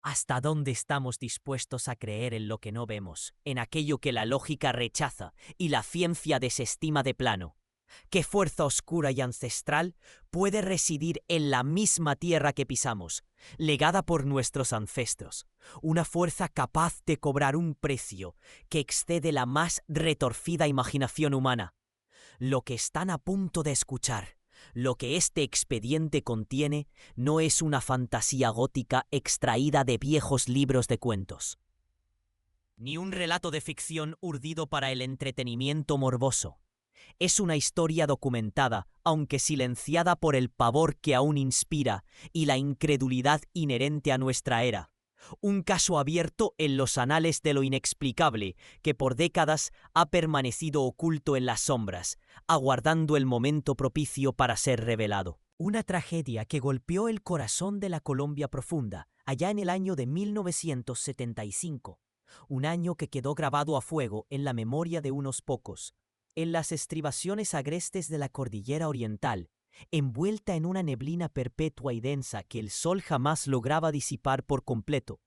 ¿Hasta dónde estamos dispuestos a creer en lo que no vemos, en aquello que la lógica rechaza y la ciencia desestima de plano? ¿Qué fuerza oscura y ancestral puede residir en la misma tierra que pisamos, legada por nuestros ancestros? Una fuerza capaz de cobrar un precio que excede la más retorcida imaginación humana. Lo que están a punto de escuchar, lo que este expediente contiene, no es una fantasía gótica extraída de viejos libros de cuentos, ni un relato de ficción urdido para el entretenimiento morboso. Es una historia documentada, aunque silenciada por el pavor que aún inspira y la incredulidad inherente a nuestra era. Un caso abierto en los anales de lo inexplicable, que por décadas ha permanecido oculto en las sombras, aguardando el momento propicio para ser revelado. Una tragedia que golpeó el corazón de la Colombia profunda, allá en el año de 1975. Un año que quedó grabado a fuego en la memoria de unos pocos. En las estribaciones agrestes de la cordillera oriental, envuelta en una neblina perpetua y densa que el sol jamás lograba disipar por completo,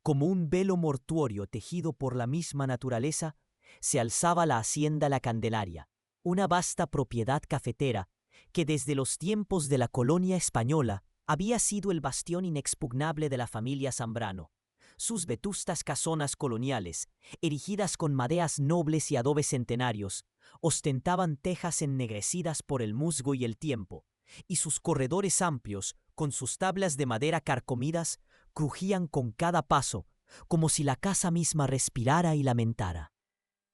como un velo mortuorio tejido por la misma naturaleza, se alzaba la hacienda La Candelaria, una vasta propiedad cafetera que desde los tiempos de la colonia española había sido el bastión inexpugnable de la familia Zambrano. Sus vetustas casonas coloniales, erigidas con madeas nobles y adobes centenarios, ostentaban tejas ennegrecidas por el musgo y el tiempo, y sus corredores amplios, con sus tablas de madera carcomidas, crujían con cada paso, como si la casa misma respirara y lamentara.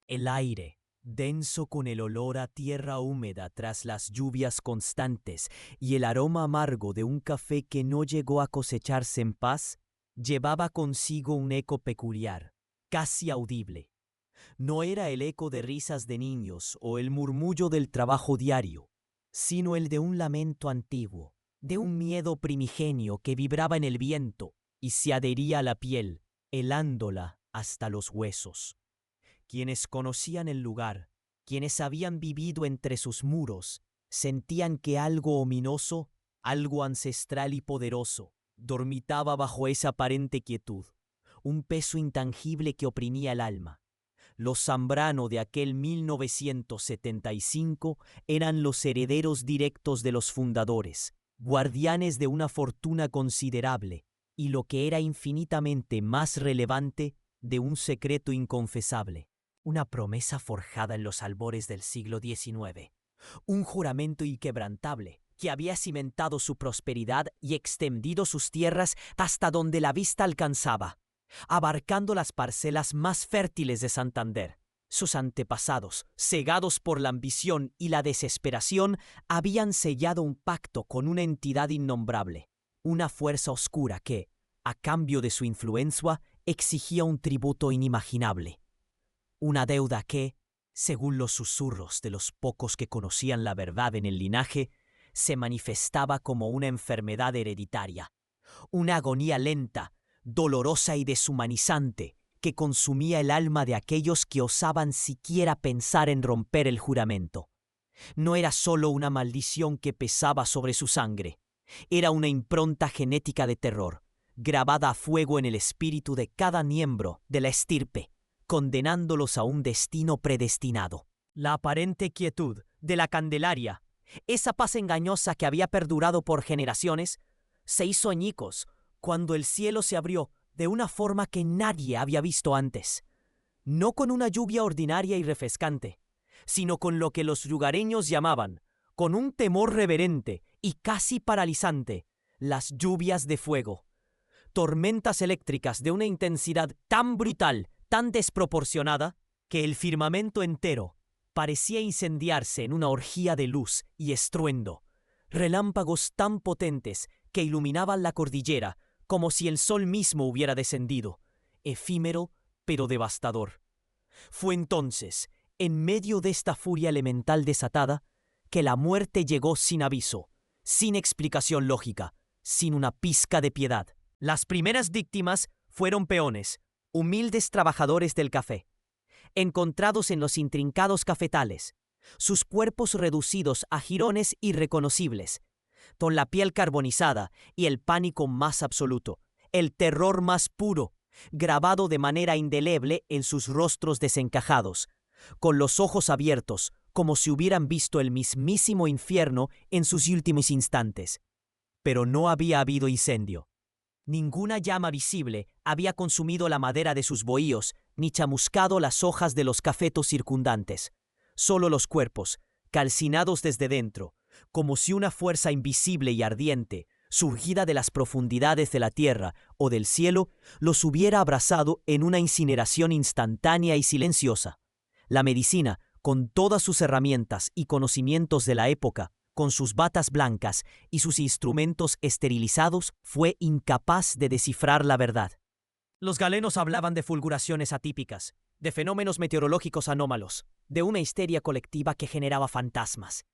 El aire, denso con el olor a tierra húmeda tras las lluvias constantes y el aroma amargo de un café que no llegó a cosecharse en paz, llevaba consigo un eco peculiar, casi audible. No era el eco de risas de niños o el murmullo del trabajo diario, sino el de un lamento antiguo, de un miedo primigenio que vibraba en el viento y se adhería a la piel, helándola hasta los huesos. Quienes conocían el lugar, quienes habían vivido entre sus muros, sentían que algo ominoso, algo ancestral y poderoso, dormitaba bajo esa aparente quietud, un peso intangible que oprimía el alma. Los Zambrano de aquel 1975 eran los herederos directos de los fundadores, guardianes de una fortuna considerable y, lo que era infinitamente más relevante, de un secreto inconfesable. Una promesa forjada en los albores del siglo XIX. Un juramento inquebrantable que había cimentado su prosperidad y extendido sus tierras hasta donde la vista alcanzaba, abarcando las parcelas más fértiles de Santander. Sus antepasados, cegados por la ambición y la desesperación, habían sellado un pacto con una entidad innombrable, una fuerza oscura que, a cambio de su influencia, exigía un tributo inimaginable. Una deuda que, según los susurros de los pocos que conocían la verdad en el linaje, se manifestaba como una enfermedad hereditaria, una agonía lenta, dolorosa y deshumanizante que consumía el alma de aquellos que osaban siquiera pensar en romper el juramento. No era solo una maldición que pesaba sobre su sangre, era una impronta genética de terror, grabada a fuego en el espíritu de cada miembro de la estirpe, condenándolos a un destino predestinado. La aparente quietud de la Candelaria, esa paz engañosa que había perdurado por generaciones, se hizo añicos cuando el cielo se abrió de una forma que nadie había visto antes. No con una lluvia ordinaria y refrescante, sino con lo que los lugareños llamaban, con un temor reverente y casi paralizante, las lluvias de fuego. Tormentas eléctricas de una intensidad tan brutal, tan desproporcionada, que el firmamento entero parecía incendiarse en una orgía de luz y estruendo. Relámpagos tan potentes que iluminaban la cordillera como si el sol mismo hubiera descendido, efímero pero devastador. Fue entonces, en medio de esta furia elemental desatada, que la muerte llegó sin aviso, sin explicación lógica, sin una pizca de piedad. Las primeras víctimas fueron peones, humildes trabajadores del café, encontrados en los intrincados cafetales, sus cuerpos reducidos a jirones irreconocibles, con la piel carbonizada y el pánico más absoluto, el terror más puro, grabado de manera indeleble en sus rostros desencajados, con los ojos abiertos, como si hubieran visto el mismísimo infierno en sus últimos instantes. Pero no había habido incendio. Ninguna llama visible había consumido la madera de sus bohíos, ni chamuscado las hojas de los cafetos circundantes. Solo los cuerpos, calcinados desde dentro, como si una fuerza invisible y ardiente, surgida de las profundidades de la tierra o del cielo, los hubiera abrazado en una incineración instantánea y silenciosa. La medicina, con todas sus herramientas y conocimientos de la época, con sus batas blancas y sus instrumentos esterilizados, fue incapaz de descifrar la verdad. Los galenos hablaban de fulguraciones atípicas, de fenómenos meteorológicos anómalos, de una histeria colectiva que generaba fantasmas.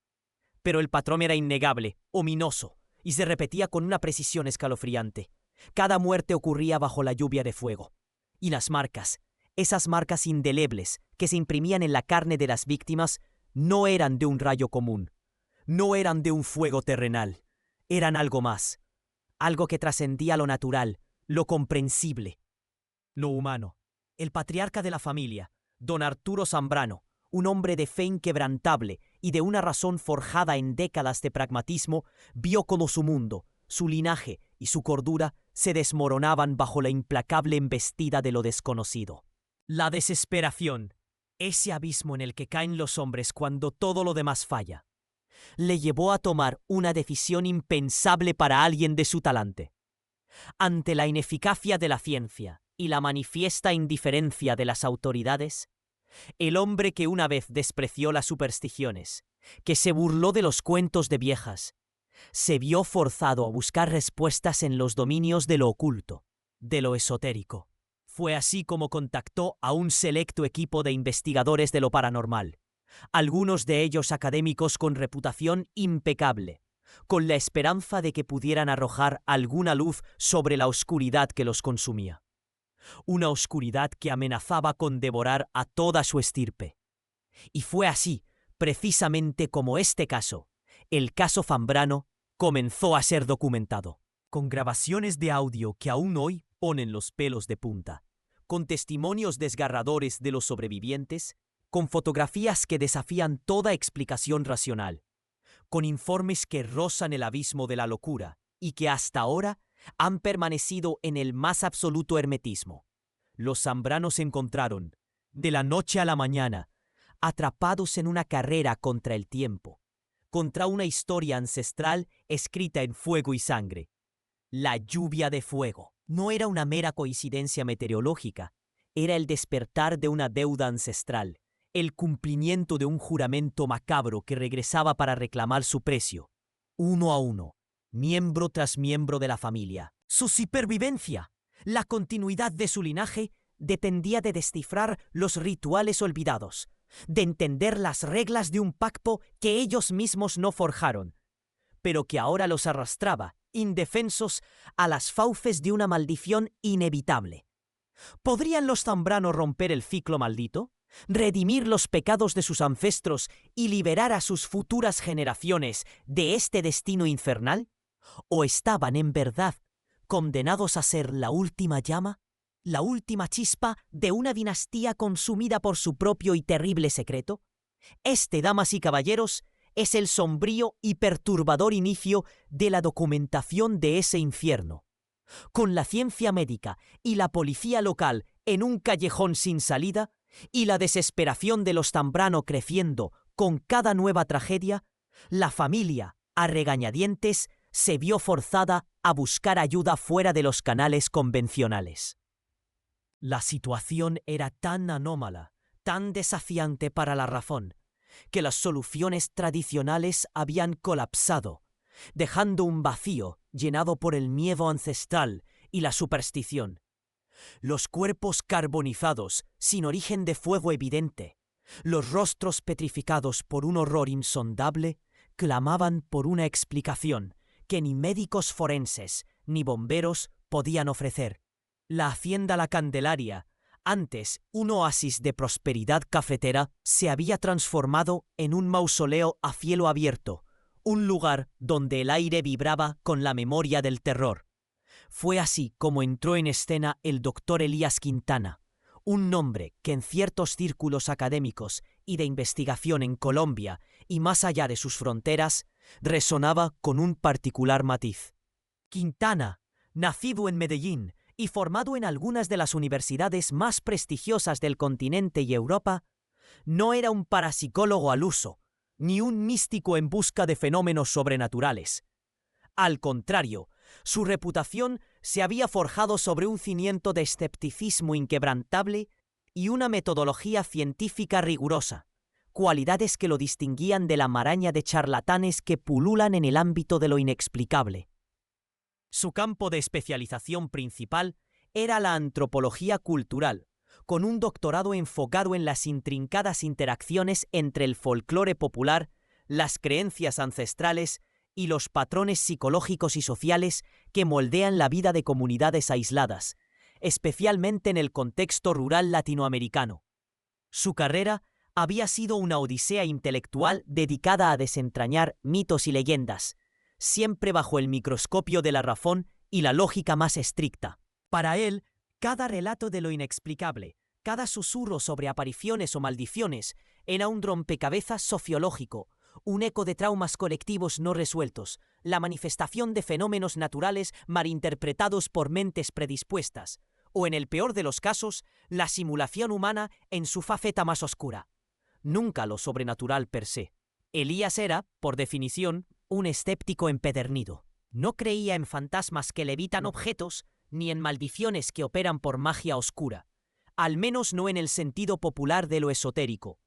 Pero el patrón era innegable, ominoso, y se repetía con una precisión escalofriante. Cada muerte ocurría bajo la lluvia de fuego. Y las marcas, esas marcas indelebles que se imprimían en la carne de las víctimas, no eran de un rayo común. No eran de un fuego terrenal. Eran algo más. Algo que trascendía lo natural, lo comprensible, lo humano. El patriarca de la familia, don Arturo Zambrano, un hombre de fe inquebrantable y de una razón forjada en décadas de pragmatismo, vio cómo su mundo, su linaje y su cordura se desmoronaban bajo la implacable embestida de lo desconocido. La desesperación, ese abismo en el que caen los hombres cuando todo lo demás falla, le llevó a tomar una decisión impensable para alguien de su talante. Ante la ineficacia de la ciencia y la manifiesta indiferencia de las autoridades, el hombre que una vez despreció las supersticiones, que se burló de los cuentos de viejas, se vio forzado a buscar respuestas en los dominios de lo oculto, de lo esotérico. Fue así como contactó a un selecto equipo de investigadores de lo paranormal, algunos de ellos académicos con reputación impecable, con la esperanza de que pudieran arrojar alguna luz sobre la oscuridad que los consumía. Una oscuridad que amenazaba con devorar a toda su estirpe. Y fue así, precisamente como este caso, el caso Zambrano, comenzó a ser documentado, con grabaciones de audio que aún hoy ponen los pelos de punta, con testimonios desgarradores de los sobrevivientes, con fotografías que desafían toda explicación racional, con informes que rozan el abismo de la locura y que hasta ahora han permanecido en el más absoluto hermetismo. Los Zambranos se encontraron, de la noche a la mañana, atrapados en una carrera contra el tiempo, contra una historia ancestral escrita en fuego y sangre. La lluvia de fuego no era una mera coincidencia meteorológica, era el despertar de una deuda ancestral, el cumplimiento de un juramento macabro que regresaba para reclamar su precio, uno a uno, miembro tras miembro de la familia. Su supervivencia, la continuidad de su linaje, dependía de descifrar los rituales olvidados, de entender las reglas de un pacto que ellos mismos no forjaron, pero que ahora los arrastraba, indefensos, a las fauces de una maldición inevitable. ¿Podrían los Zambrano romper el ciclo maldito? ¿Redimir los pecados de sus ancestros y liberar a sus futuras generaciones de este destino infernal? ¿O estaban, en verdad, condenados a ser la última llama, la última chispa de una dinastía consumida por su propio y terrible secreto? Este, damas y caballeros, es el sombrío y perturbador inicio de la documentación de ese infierno. Con la ciencia médica y la policía local en un callejón sin salida, y la desesperación de los Zambrano creciendo con cada nueva tragedia, la familia, a regañadientes, se vio forzada a buscar ayuda fuera de los canales convencionales. La situación era tan anómala, tan desafiante para la razón, que las soluciones tradicionales habían colapsado, dejando un vacío llenado por el miedo ancestral y la superstición. Los cuerpos carbonizados, sin origen de fuego evidente, los rostros petrificados por un horror insondable, clamaban por una explicación que ni médicos forenses ni bomberos podían ofrecer. La hacienda La Candelaria, antes un oasis de prosperidad cafetera, se había transformado en un mausoleo a cielo abierto, un lugar donde el aire vibraba con la memoria del terror. Fue así como entró en escena el doctor Elías Quintana, un nombre que en ciertos círculos académicos y de investigación en Colombia y más allá de sus fronteras, resonaba con un particular matiz. Quintana, nacido en Medellín y formado en algunas de las universidades más prestigiosas del continente y Europa, no era un parapsicólogo al uso, ni un místico en busca de fenómenos sobrenaturales. Al contrario, su reputación se había forjado sobre un cimiento de escepticismo inquebrantable y una metodología científica rigurosa, cualidades que lo distinguían de la maraña de charlatanes que pululan en el ámbito de lo inexplicable. Su campo de especialización principal era la antropología cultural, con un doctorado enfocado en las intrincadas interacciones entre el folclore popular, las creencias ancestrales y los patrones psicológicos y sociales que moldean la vida de comunidades aisladas, especialmente en el contexto rural latinoamericano. Su carrera había sido una odisea intelectual dedicada a desentrañar mitos y leyendas, siempre bajo el microscopio de la razón y la lógica más estricta. Para él, cada relato de lo inexplicable, cada susurro sobre apariciones o maldiciones, era un rompecabezas sociológico, un eco de traumas colectivos no resueltos, la manifestación de fenómenos naturales malinterpretados por mentes predispuestas, o en el peor de los casos, la simulación humana en su faceta más oscura. Nunca lo sobrenatural per se. Elías era, por definición, un escéptico empedernido. No creía en fantasmas que levitan objetos, ni en maldiciones que operan por magia oscura, al menos no en el sentido popular de lo esotérico.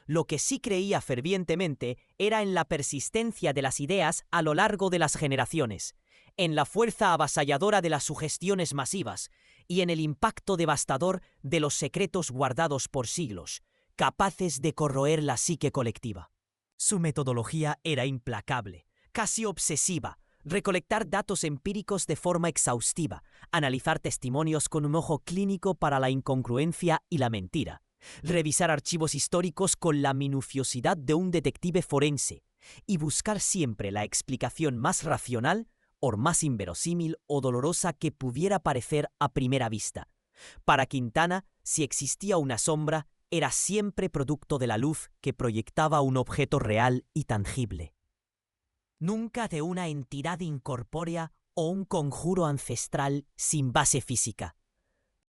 Lo que sí creía fervientemente era en la persistencia de las ideas a lo largo de las generaciones, en la fuerza avasalladora de las sugestiones masivas y en el impacto devastador de los secretos guardados por siglos, capaces de corroer la psique colectiva. Su metodología era implacable, casi obsesiva: recolectar datos empíricos de forma exhaustiva, analizar testimonios con un ojo clínico para la incongruencia y la mentira, revisar archivos históricos con la minuciosidad de un detective forense y buscar siempre la explicación más racional o más inverosímil o dolorosa que pudiera parecer a primera vista. Para Quintana, si existía una sombra, era siempre producto de la luz que proyectaba un objeto real y tangible. Nunca de una entidad incorpórea o un conjuro ancestral sin base física.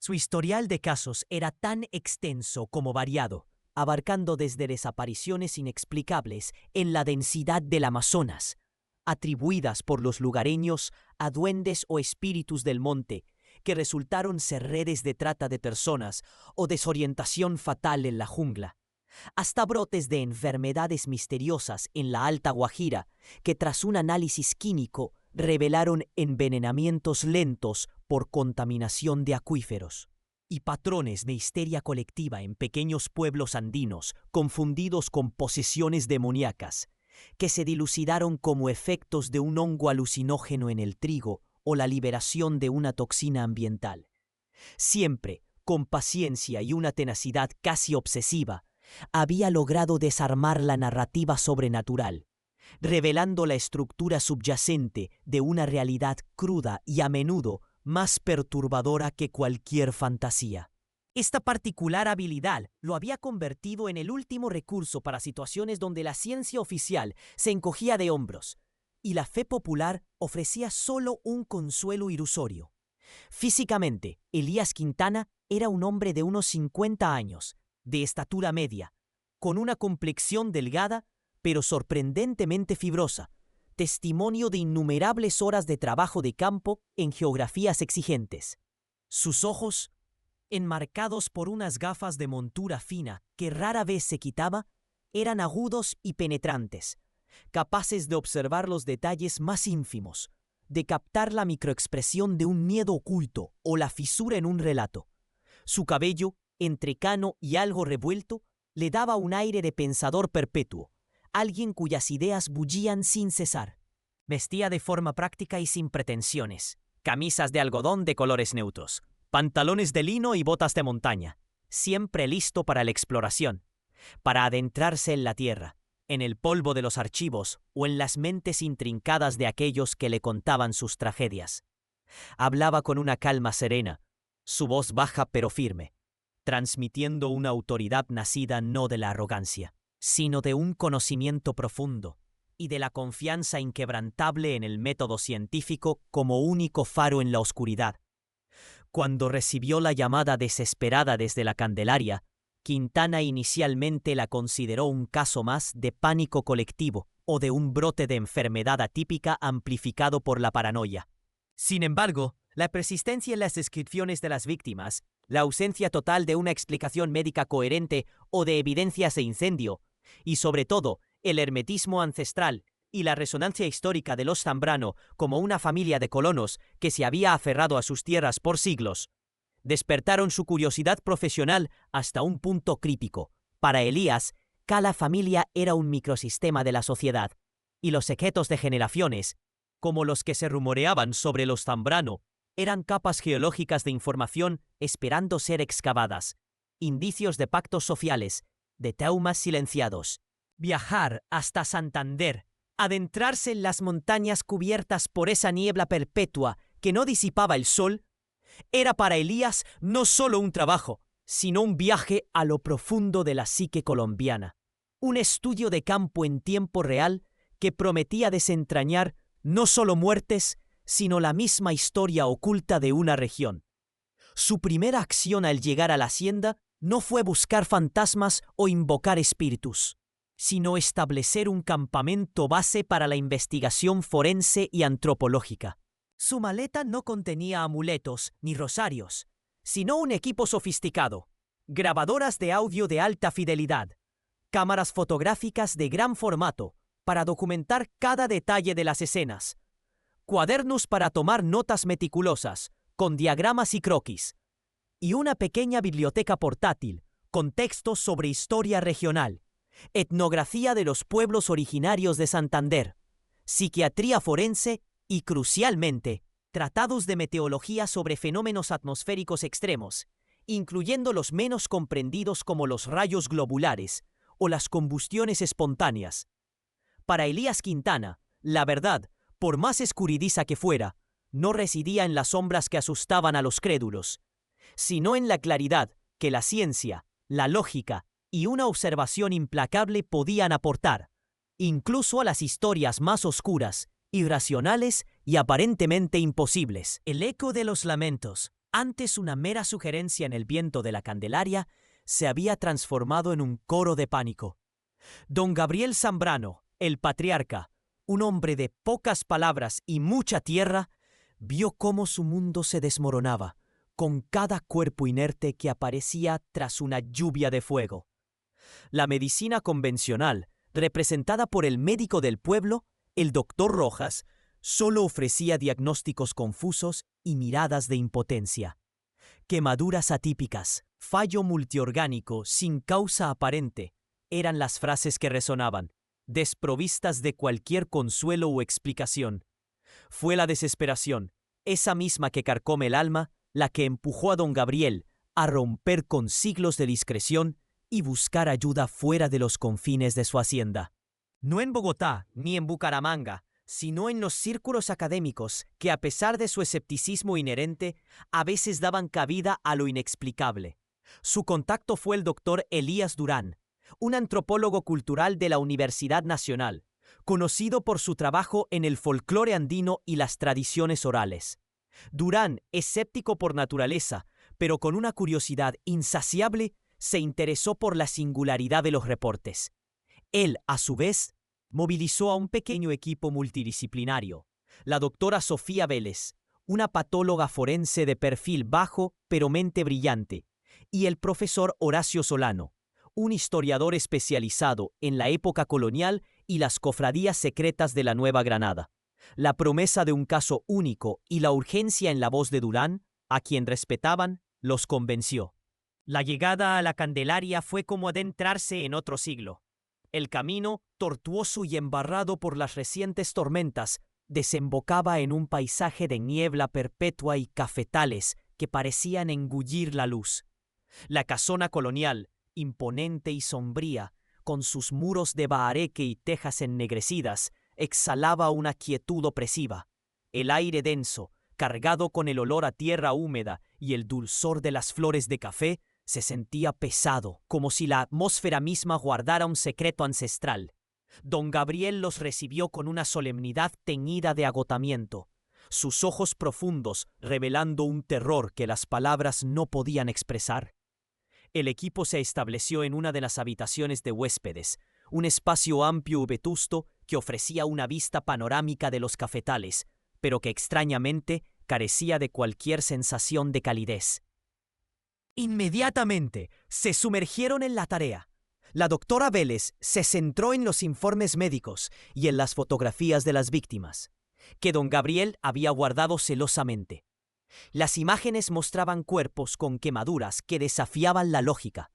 Su historial de casos era tan extenso como variado, abarcando desde desapariciones inexplicables en la densidad del Amazonas, atribuidas por los lugareños a duendes o espíritus del monte, que resultaron ser redes de trata de personas o desorientación fatal en la jungla, hasta brotes de enfermedades misteriosas en la Alta Guajira, que tras un análisis químico revelaron envenenamientos lentos por contaminación de acuíferos, y patrones de histeria colectiva en pequeños pueblos andinos confundidos con posesiones demoníacas, que se dilucidaron como efectos de un hongo alucinógeno en el trigo o la liberación de una toxina ambiental. Siempre, con paciencia y una tenacidad casi obsesiva, había logrado desarmar la narrativa sobrenatural, revelando la estructura subyacente de una realidad cruda y a menudo más perturbadora que cualquier fantasía. Esta particular habilidad lo había convertido en el último recurso para situaciones donde la ciencia oficial se encogía de hombros y la fe popular ofrecía solo un consuelo ilusorio. Físicamente, Elías Quintana era un hombre de unos 50 años, de estatura media, con una complexión delgada pero sorprendentemente fibrosa, testimonio de innumerables horas de trabajo de campo en geografías exigentes. Sus ojos, enmarcados por unas gafas de montura fina que rara vez se quitaba, eran agudos y penetrantes, capaces de observar los detalles más ínfimos, de captar la microexpresión de un miedo oculto o la fisura en un relato. Su cabello, entrecano y algo revuelto, le daba un aire de pensador perpetuo, alguien cuyas ideas bullían sin cesar. Vestía de forma práctica y sin pretensiones, camisas de algodón de colores neutros, pantalones de lino y botas de montaña, siempre listo para la exploración, para adentrarse en la tierra, en el polvo de los archivos o en las mentes intrincadas de aquellos que le contaban sus tragedias. Hablaba con una calma serena, su voz baja pero firme, transmitiendo una autoridad nacida no de la arrogancia, sino de un conocimiento profundo y de la confianza inquebrantable en el método científico como único faro en la oscuridad. Cuando recibió la llamada desesperada desde la Candelaria, Quintana inicialmente la consideró un caso más de pánico colectivo o de un brote de enfermedad atípica amplificado por la paranoia. Sin embargo, la persistencia en las descripciones de las víctimas, la ausencia total de una explicación médica coherente o de evidencias de incendio, y sobre todo, el hermetismo ancestral y la resonancia histórica de los Zambrano como una familia de colonos que se había aferrado a sus tierras por siglos, despertaron su curiosidad profesional hasta un punto crítico. Para Elías, cada familia era un microsistema de la sociedad, y los secretos de generaciones, como los que se rumoreaban sobre los Zambrano, eran capas geológicas de información esperando ser excavadas, indicios de pactos sociales, de traumas silenciados. Viajar hasta Santander, adentrarse en las montañas cubiertas por esa niebla perpetua que no disipaba el sol, era para Elías no solo un trabajo, sino un viaje a lo profundo de la psique colombiana, un estudio de campo en tiempo real que prometía desentrañar no solo muertes, sino la misma historia oculta de una región. Su primera acción al llegar a la hacienda no fue buscar fantasmas o invocar espíritus, sino establecer un campamento base para la investigación forense y antropológica. Su maleta no contenía amuletos ni rosarios, sino un equipo sofisticado, grabadoras de audio de alta fidelidad, cámaras fotográficas de gran formato para documentar cada detalle de las escenas, cuadernos para tomar notas meticulosas, con diagramas y croquis, y una pequeña biblioteca portátil con textos sobre historia regional, etnografía de los pueblos originarios de Santander, psiquiatría forense y, crucialmente, tratados de meteorología sobre fenómenos atmosféricos extremos, incluyendo los menos comprendidos como los rayos globulares o las combustiones espontáneas. Para Elías Quintana, la verdad, por más escurridiza que fuera, no residía en las sombras que asustaban a los crédulos, sino en la claridad que la ciencia, la lógica y una observación implacable podían aportar, incluso a las historias más oscuras, irracionales y aparentemente imposibles. El eco de los lamentos, antes una mera sugerencia en el viento de la Candelaria, se había transformado en un coro de pánico. Don Gabriel Zambrano, el patriarca, un hombre de pocas palabras y mucha tierra, vio cómo su mundo se desmoronaba con cada cuerpo inerte que aparecía tras una lluvia de fuego. La medicina convencional, representada por el médico del pueblo, el doctor Rojas, solo ofrecía diagnósticos confusos y miradas de impotencia. Quemaduras atípicas, fallo multiorgánico sin causa aparente, eran las frases que resonaban, desprovistas de cualquier consuelo o explicación. Fue la desesperación, esa misma que carcome el alma, la que empujó a don Gabriel a romper con siglos de discreción y buscar ayuda fuera de los confines de su hacienda. No en Bogotá ni en Bucaramanga, sino en los círculos académicos que, a pesar de su escepticismo inherente, a veces daban cabida a lo inexplicable. Su contacto fue el doctor Elías Durán, un antropólogo cultural de la Universidad Nacional, conocido por su trabajo en el folclore andino y las tradiciones orales. Durán, escéptico por naturaleza, pero con una curiosidad insaciable, se interesó por la singularidad de los reportes. Él, a su vez, movilizó a un pequeño equipo multidisciplinario. La doctora Sofía Vélez, una patóloga forense de perfil bajo pero mente brillante, y el profesor Horacio Solano, un historiador especializado en la época colonial y las cofradías secretas de la Nueva Granada. La promesa de un caso único y la urgencia en la voz de Durán, a quien respetaban, los convenció. La llegada a la Candelaria fue como adentrarse en otro siglo. El camino, tortuoso y embarrado por las recientes tormentas, desembocaba en un paisaje de niebla perpetua y cafetales que parecían engullir la luz. La casona colonial, imponente y sombría, con sus muros de bahareque y tejas ennegrecidas, exhalaba una quietud opresiva. El aire denso, cargado con el olor a tierra húmeda y el dulzor de las flores de café, se sentía pesado, como si la atmósfera misma guardara un secreto ancestral. Don Gabriel los recibió con una solemnidad teñida de agotamiento, sus ojos profundos revelando un terror que las palabras no podían expresar. El equipo se estableció en una de las habitaciones de huéspedes, un espacio amplio y vetusto que ofrecía una vista panorámica de los cafetales, pero que extrañamente carecía de cualquier sensación de calidez. Inmediatamente se sumergieron en la tarea. La doctora Vélez se centró en los informes médicos y en las fotografías de las víctimas, que don Gabriel había guardado celosamente. Las imágenes mostraban cuerpos con quemaduras que desafiaban la lógica,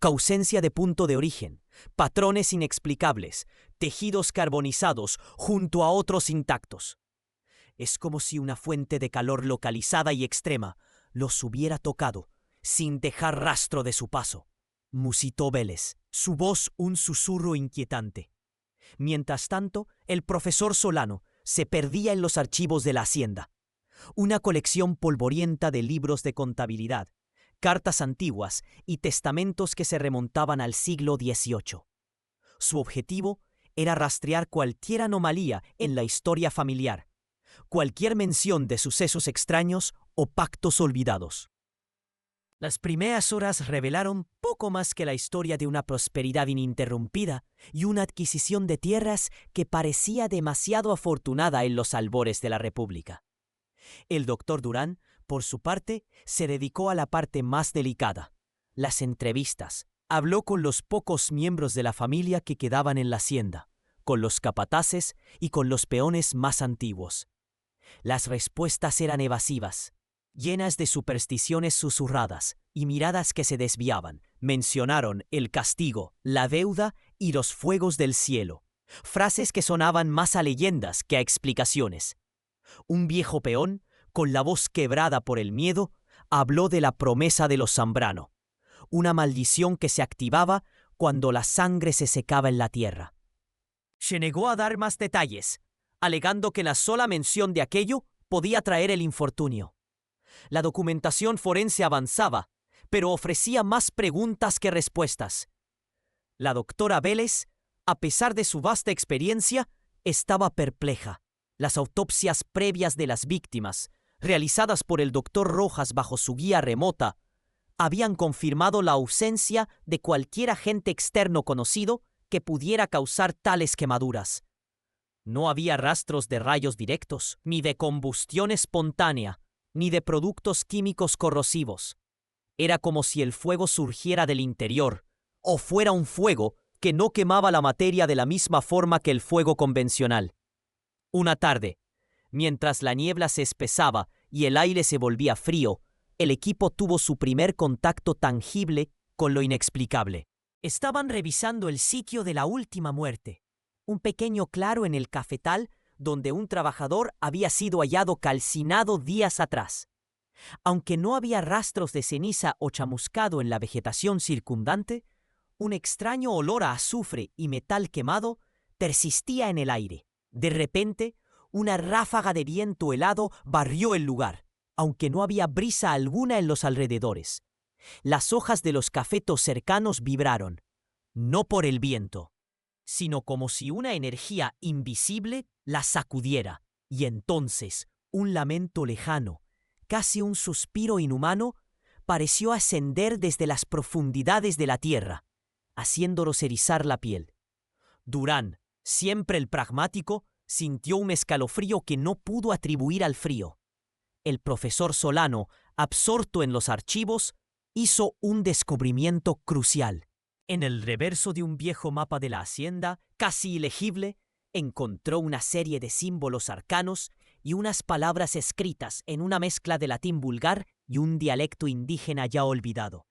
ausencia de punto de origen, patrones inexplicables, tejidos carbonizados junto a otros intactos. Es como si una fuente de calor localizada y extrema los hubiera tocado, sin dejar rastro de su paso, musitó Vélez, su voz un susurro inquietante. Mientras tanto, el profesor Solano se perdía en los archivos de la hacienda. Una colección polvorienta de libros de contabilidad, cartas antiguas y testamentos que se remontaban al siglo XVIII. Su objetivo era rastrear cualquier anomalía en la historia familiar, cualquier mención de sucesos extraños o pactos olvidados. Las primeras horas revelaron poco más que la historia de una prosperidad ininterrumpida y una adquisición de tierras que parecía demasiado afortunada en los albores de la República. El doctor Durán, por su parte, se dedicó a la parte más delicada, las entrevistas. Habló con los pocos miembros de la familia que quedaban en la hacienda, con los capataces y con los peones más antiguos. Las respuestas eran evasivas, llenas de supersticiones susurradas y miradas que se desviaban. Mencionaron el castigo, la deuda y los fuegos del cielo, frases que sonaban más a leyendas que a explicaciones. Un viejo peón, con la voz quebrada por el miedo, habló de la promesa de los Zambrano, una maldición que se activaba cuando la sangre se secaba en la tierra. Se negó a dar más detalles, alegando que la sola mención de aquello podía traer el infortunio. La documentación forense avanzaba, pero ofrecía más preguntas que respuestas. La doctora Vélez, a pesar de su vasta experiencia, estaba perpleja. Las autopsias previas de las víctimas, realizadas por el doctor Rojas bajo su guía remota, habían confirmado la ausencia de cualquier agente externo conocido que pudiera causar tales quemaduras. No había rastros de rayos directos, ni de combustión espontánea, ni de productos químicos corrosivos. Era como si el fuego surgiera del interior, o fuera un fuego que no quemaba la materia de la misma forma que el fuego convencional. Una tarde, mientras la niebla se espesaba y el aire se volvía frío, el equipo tuvo su primer contacto tangible con lo inexplicable. Estaban revisando el sitio de la última muerte, un pequeño claro en el cafetal donde un trabajador había sido hallado calcinado días atrás. Aunque no había rastros de ceniza o chamuscado en la vegetación circundante, un extraño olor a azufre y metal quemado persistía en el aire. De repente, una ráfaga de viento helado barrió el lugar, aunque no había brisa alguna en los alrededores. Las hojas de los cafetos cercanos vibraron, no por el viento, sino como si una energía invisible las sacudiera, y entonces un lamento lejano, casi un suspiro inhumano, pareció ascender desde las profundidades de la tierra, haciéndolos erizar la piel. Durán, siempre el pragmático, sintió un escalofrío que no pudo atribuir al frío. El profesor Solano, absorto en los archivos, hizo un descubrimiento crucial. En el reverso de un viejo mapa de la hacienda, casi ilegible, encontró una serie de símbolos arcanos y unas palabras escritas en una mezcla de latín vulgar y un dialecto indígena ya olvidado.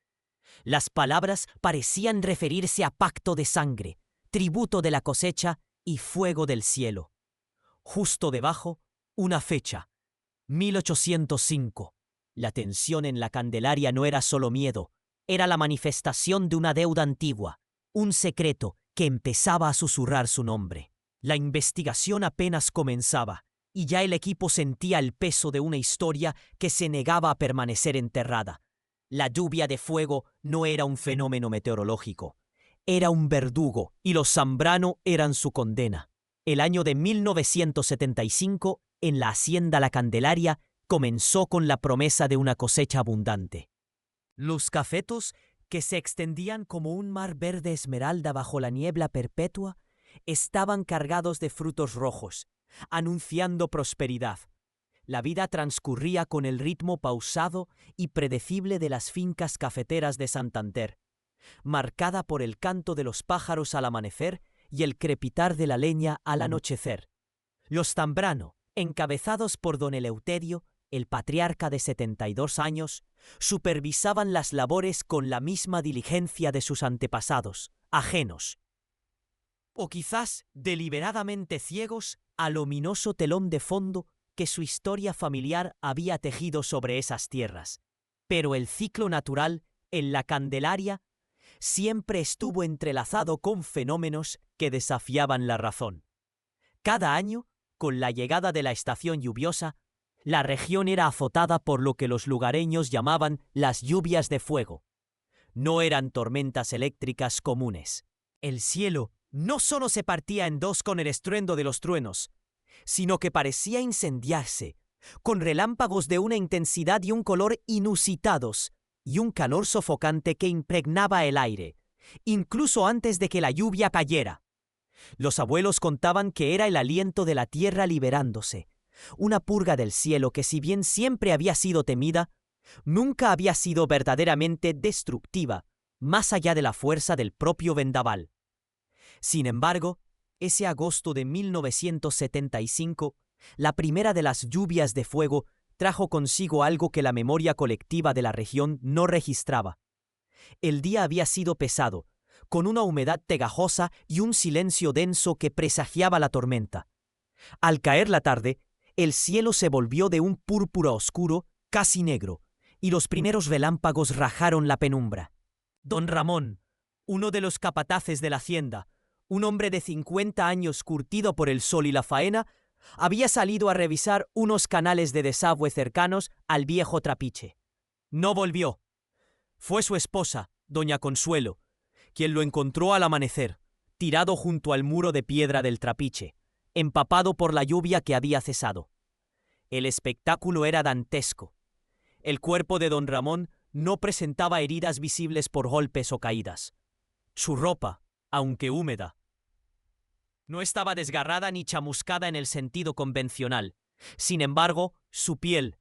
Las palabras parecían referirse a pacto de sangre, tributo de la cosecha y fuego del cielo. Justo debajo, una fecha, 1805. La tensión en la Candelaria no era solo miedo, era la manifestación de una deuda antigua, un secreto que empezaba a susurrar su nombre. La investigación apenas comenzaba, y ya el equipo sentía el peso de una historia que se negaba a permanecer enterrada. La lluvia de fuego no era un fenómeno meteorológico, era un verdugo, y los Zambrano eran su condena. El año de 1975, en la hacienda La Candelaria, comenzó con la promesa de una cosecha abundante. Los cafetos, que se extendían como un mar verde esmeralda bajo la niebla perpetua, estaban cargados de frutos rojos, anunciando prosperidad. La vida transcurría con el ritmo pausado y predecible de las fincas cafeteras de Santander, marcada por el canto de los pájaros al amanecer y el crepitar de la leña al anochecer. Los Zambrano, encabezados por don Eleuterio, el patriarca de 72 años, supervisaban las labores con la misma diligencia de sus antepasados, ajenos, o quizás deliberadamente ciegos al ominoso telón de fondo que su historia familiar había tejido sobre esas tierras. Pero el ciclo natural, en la Candelaria, siempre estuvo entrelazado con fenómenos que desafiaban la razón. Cada año, con la llegada de la estación lluviosa, la región era azotada por lo que los lugareños llamaban las lluvias de fuego. No eran tormentas eléctricas comunes. El cielo no solo se partía en dos con el estruendo de los truenos, sino que parecía incendiarse, con relámpagos de una intensidad y un color inusitados, y un calor sofocante que impregnaba el aire, incluso antes de que la lluvia cayera. Los abuelos contaban que era el aliento de la tierra liberándose, una purga del cielo que, si bien siempre había sido temida, nunca había sido verdaderamente destructiva, más allá de la fuerza del propio vendaval. Sin embargo, ese agosto de 1975, la primera de las lluvias de fuego trajo consigo algo que la memoria colectiva de la región no registraba. El día había sido pesado, con una humedad pegajosa y un silencio denso que presagiaba la tormenta. Al caer la tarde, el cielo se volvió de un púrpura oscuro, casi negro, y los primeros relámpagos rajaron la penumbra. Don Ramón, uno de los capataces de la hacienda, un hombre de 50 años curtido por el sol y la faena, había salido a revisar unos canales de desagüe cercanos al viejo trapiche. No volvió. Fue su esposa, doña Consuelo, quien lo encontró al amanecer, tirado junto al muro de piedra del trapiche, empapado por la lluvia que había cesado. El espectáculo era dantesco. El cuerpo de don Ramón no presentaba heridas visibles por golpes o caídas. Su ropa, aunque húmeda, no estaba desgarrada ni chamuscada en el sentido convencional. Sin embargo, su piel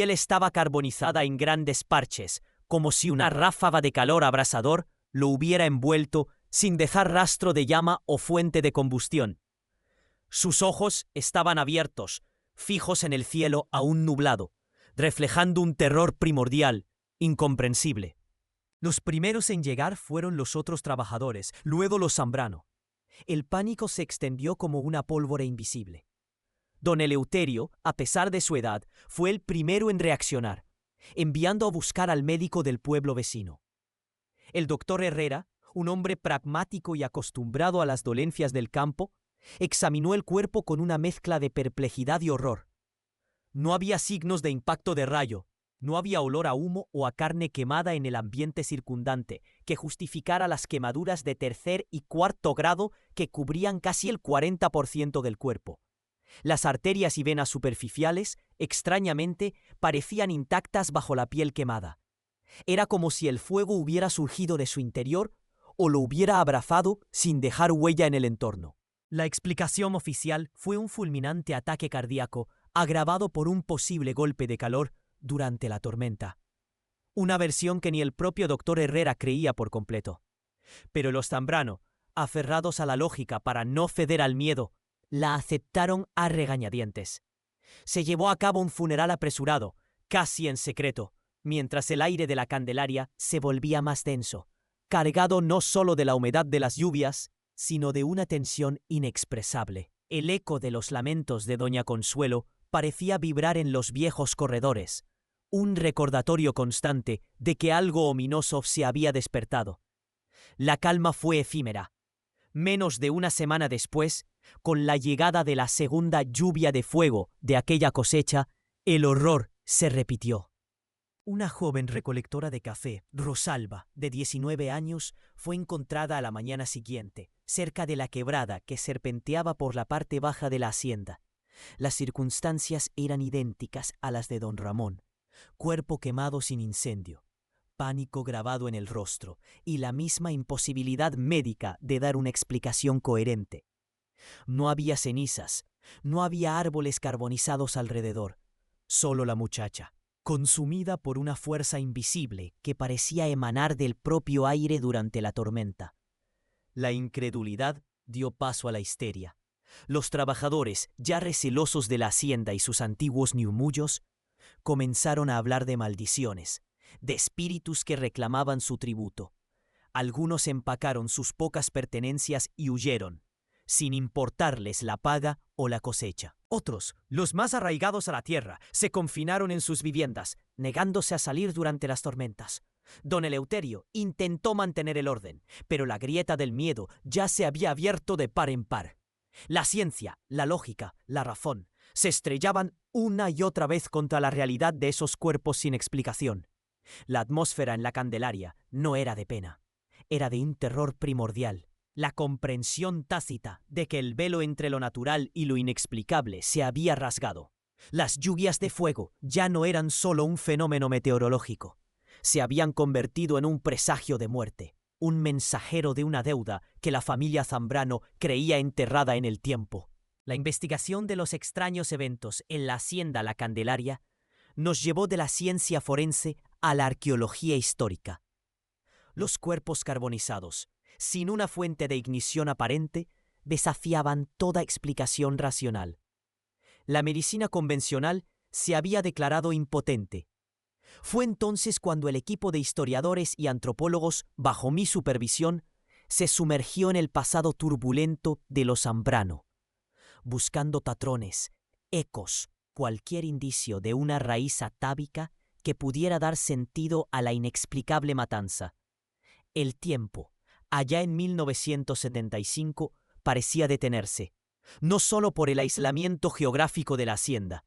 estaba carbonizada en grandes parches, como si una ráfaga de calor abrasador lo hubiera envuelto sin dejar rastro de llama o fuente de combustión. Sus ojos estaban abiertos, fijos en el cielo aún nublado, reflejando un terror primordial, incomprensible. Los primeros en llegar fueron los otros trabajadores, luego los Zambrano. El pánico se extendió como una pólvora invisible. Don Eleuterio, a pesar de su edad, fue el primero en reaccionar, enviando a buscar al médico del pueblo vecino. El doctor Herrera, un hombre pragmático y acostumbrado a las dolencias del campo, examinó el cuerpo con una mezcla de perplejidad y horror. No había signos de impacto de rayo, no había olor a humo o a carne quemada en el ambiente circundante que justificara las quemaduras de tercer y cuarto grado que cubrían casi el 40% del cuerpo. Las arterias y venas superficiales, extrañamente, parecían intactas bajo la piel quemada. Era como si el fuego hubiera surgido de su interior o lo hubiera abrazado sin dejar huella en el entorno. La explicación oficial fue un fulminante ataque cardíaco agravado por un posible golpe de calor durante la tormenta. Una versión que ni el propio doctor Herrera creía por completo. Pero los Zambrano, aferrados a la lógica para no ceder al miedo, la aceptaron a regañadientes. Se llevó a cabo un funeral apresurado, casi en secreto, mientras el aire de la Candelaria se volvía más denso, cargado no solo de la humedad de las lluvias, sino de una tensión inexpresable. El eco de los lamentos de doña Consuelo parecía vibrar en los viejos corredores, un recordatorio constante de que algo ominoso se había despertado. La calma fue efímera. Menos de una semana después, Con la llegada de la segunda lluvia de fuego de aquella cosecha, el horror se repitió. Una joven recolectora de café, Rosalba, de 19 años, fue encontrada a la mañana siguiente, cerca de la quebrada que serpenteaba por la parte baja de la hacienda. Las circunstancias eran idénticas a las de don Ramón. Cuerpo quemado sin incendio, pánico grabado en el rostro y la misma imposibilidad médica de dar una explicación coherente. No había cenizas, no había árboles carbonizados alrededor, solo la muchacha, consumida por una fuerza invisible que parecía emanar del propio aire durante la tormenta. La incredulidad dio paso a la histeria. Los trabajadores, ya recelosos de la hacienda y sus antiguos ñumullos, comenzaron a hablar de maldiciones, de espíritus que reclamaban su tributo. Algunos empacaron sus pocas pertenencias y huyeron, sin importarles la paga o la cosecha. Otros, los más arraigados a la tierra, se confinaron en sus viviendas, negándose a salir durante las tormentas. Don Eleuterio intentó mantener el orden, pero la grieta del miedo ya se había abierto de par en par. La ciencia, la lógica, la razón, se estrellaban una y otra vez contra la realidad de esos cuerpos sin explicación. La atmósfera en la Candelaria no era de pena, era de un terror primordial. La comprensión tácita de que el velo entre lo natural y lo inexplicable se había rasgado. Las lluvias de fuego ya no eran solo un fenómeno meteorológico. Se habían convertido en un presagio de muerte, un mensajero de una deuda que la familia Zambrano creía enterrada en el tiempo. La investigación de los extraños eventos en la hacienda La Candelaria nos llevó de la ciencia forense a la arqueología histórica. Los cuerpos carbonizados, sin una fuente de ignición aparente, desafiaban toda explicación racional. La medicina convencional se había declarado impotente. Fue entonces cuando el equipo de historiadores y antropólogos, bajo mi supervisión, se sumergió en el pasado turbulento de los Zambrano, buscando patrones, ecos, cualquier indicio de una raíz atávica que pudiera dar sentido a la inexplicable matanza. El tiempo, allá en 1975, parecía detenerse, no solo por el aislamiento geográfico de la hacienda,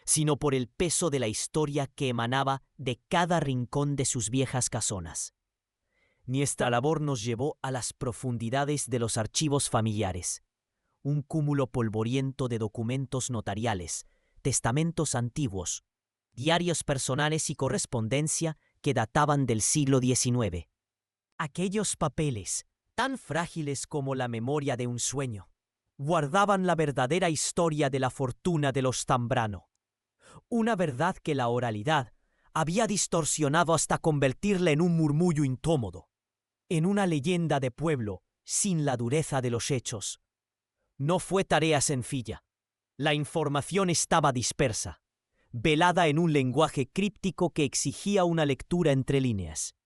sino por el peso de la historia que emanaba de cada rincón de sus viejas casonas. Nuestra labor nos llevó a las profundidades de los archivos familiares, un cúmulo polvoriento de documentos notariales, testamentos antiguos, diarios personales y correspondencia que databan del siglo XIX. Aquellos papeles, tan frágiles como la memoria de un sueño, guardaban la verdadera historia de la fortuna de los Zambrano. Una verdad que la oralidad había distorsionado hasta convertirla en un murmullo incómodo, en una leyenda de pueblo sin la dureza de los hechos. No fue tarea sencilla. La información estaba dispersa, velada en un lenguaje críptico que exigía una lectura entre líneas.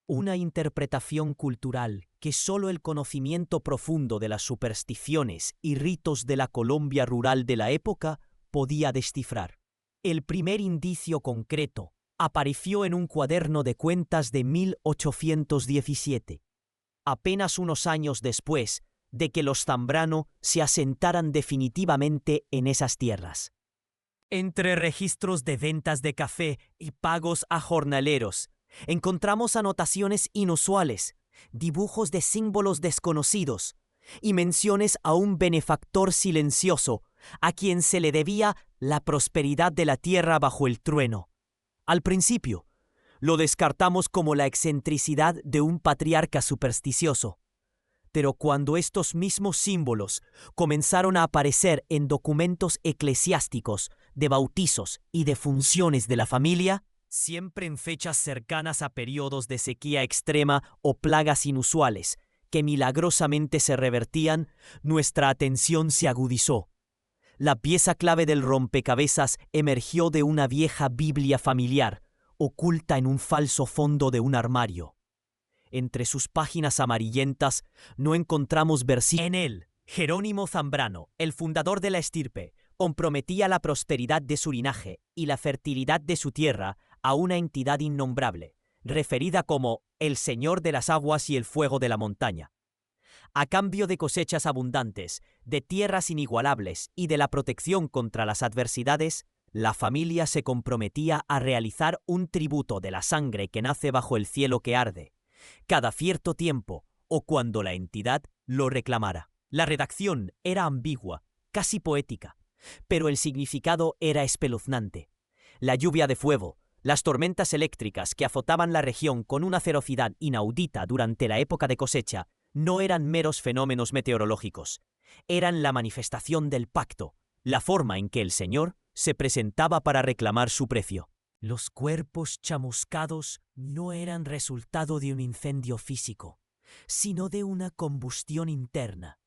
Una interpretación cultural que solo el conocimiento profundo de las supersticiones y ritos de la Colombia rural de la época podía descifrar. El primer indicio concreto apareció en un cuaderno de cuentas de 1817, apenas unos años después de que los Zambrano se asentaran definitivamente en esas tierras. Entre registros de ventas de café y pagos a jornaleros, encontramos anotaciones inusuales, dibujos de símbolos desconocidos y menciones a un benefactor silencioso a quien se le debía la prosperidad de la tierra bajo el trueno. Al principio, lo descartamos como la excentricidad de un patriarca supersticioso, pero cuando estos mismos símbolos comenzaron a aparecer en documentos eclesiásticos, de bautizos y de funciones de la familia, siempre en fechas cercanas a periodos de sequía extrema o plagas inusuales que milagrosamente se revertían, nuestra atención se agudizó. La pieza clave del rompecabezas emergió de una vieja Biblia familiar, oculta en un falso fondo de un armario. Entre sus páginas amarillentas no encontramos versículos. En él, Jerónimo Zambrano, el fundador de la estirpe, comprometía la prosperidad de su linaje y la fertilidad de su tierra a una entidad innombrable, referida como el Señor de las Aguas y el Fuego de la Montaña. A cambio de cosechas abundantes, de tierras inigualables y de la protección contra las adversidades, la familia se comprometía a realizar un tributo de la sangre que nace bajo el cielo que arde, cada cierto tiempo o cuando la entidad lo reclamara. La redacción era ambigua, casi poética, pero el significado era espeluznante. La lluvia de fuego, las tormentas eléctricas que azotaban la región con una ferocidad inaudita durante la época de cosecha, no eran meros fenómenos meteorológicos. Eran la manifestación del pacto, la forma en que el Señor se presentaba para reclamar su precio. Los cuerpos chamuscados no eran resultado de un incendio físico, sino de una combustión interna,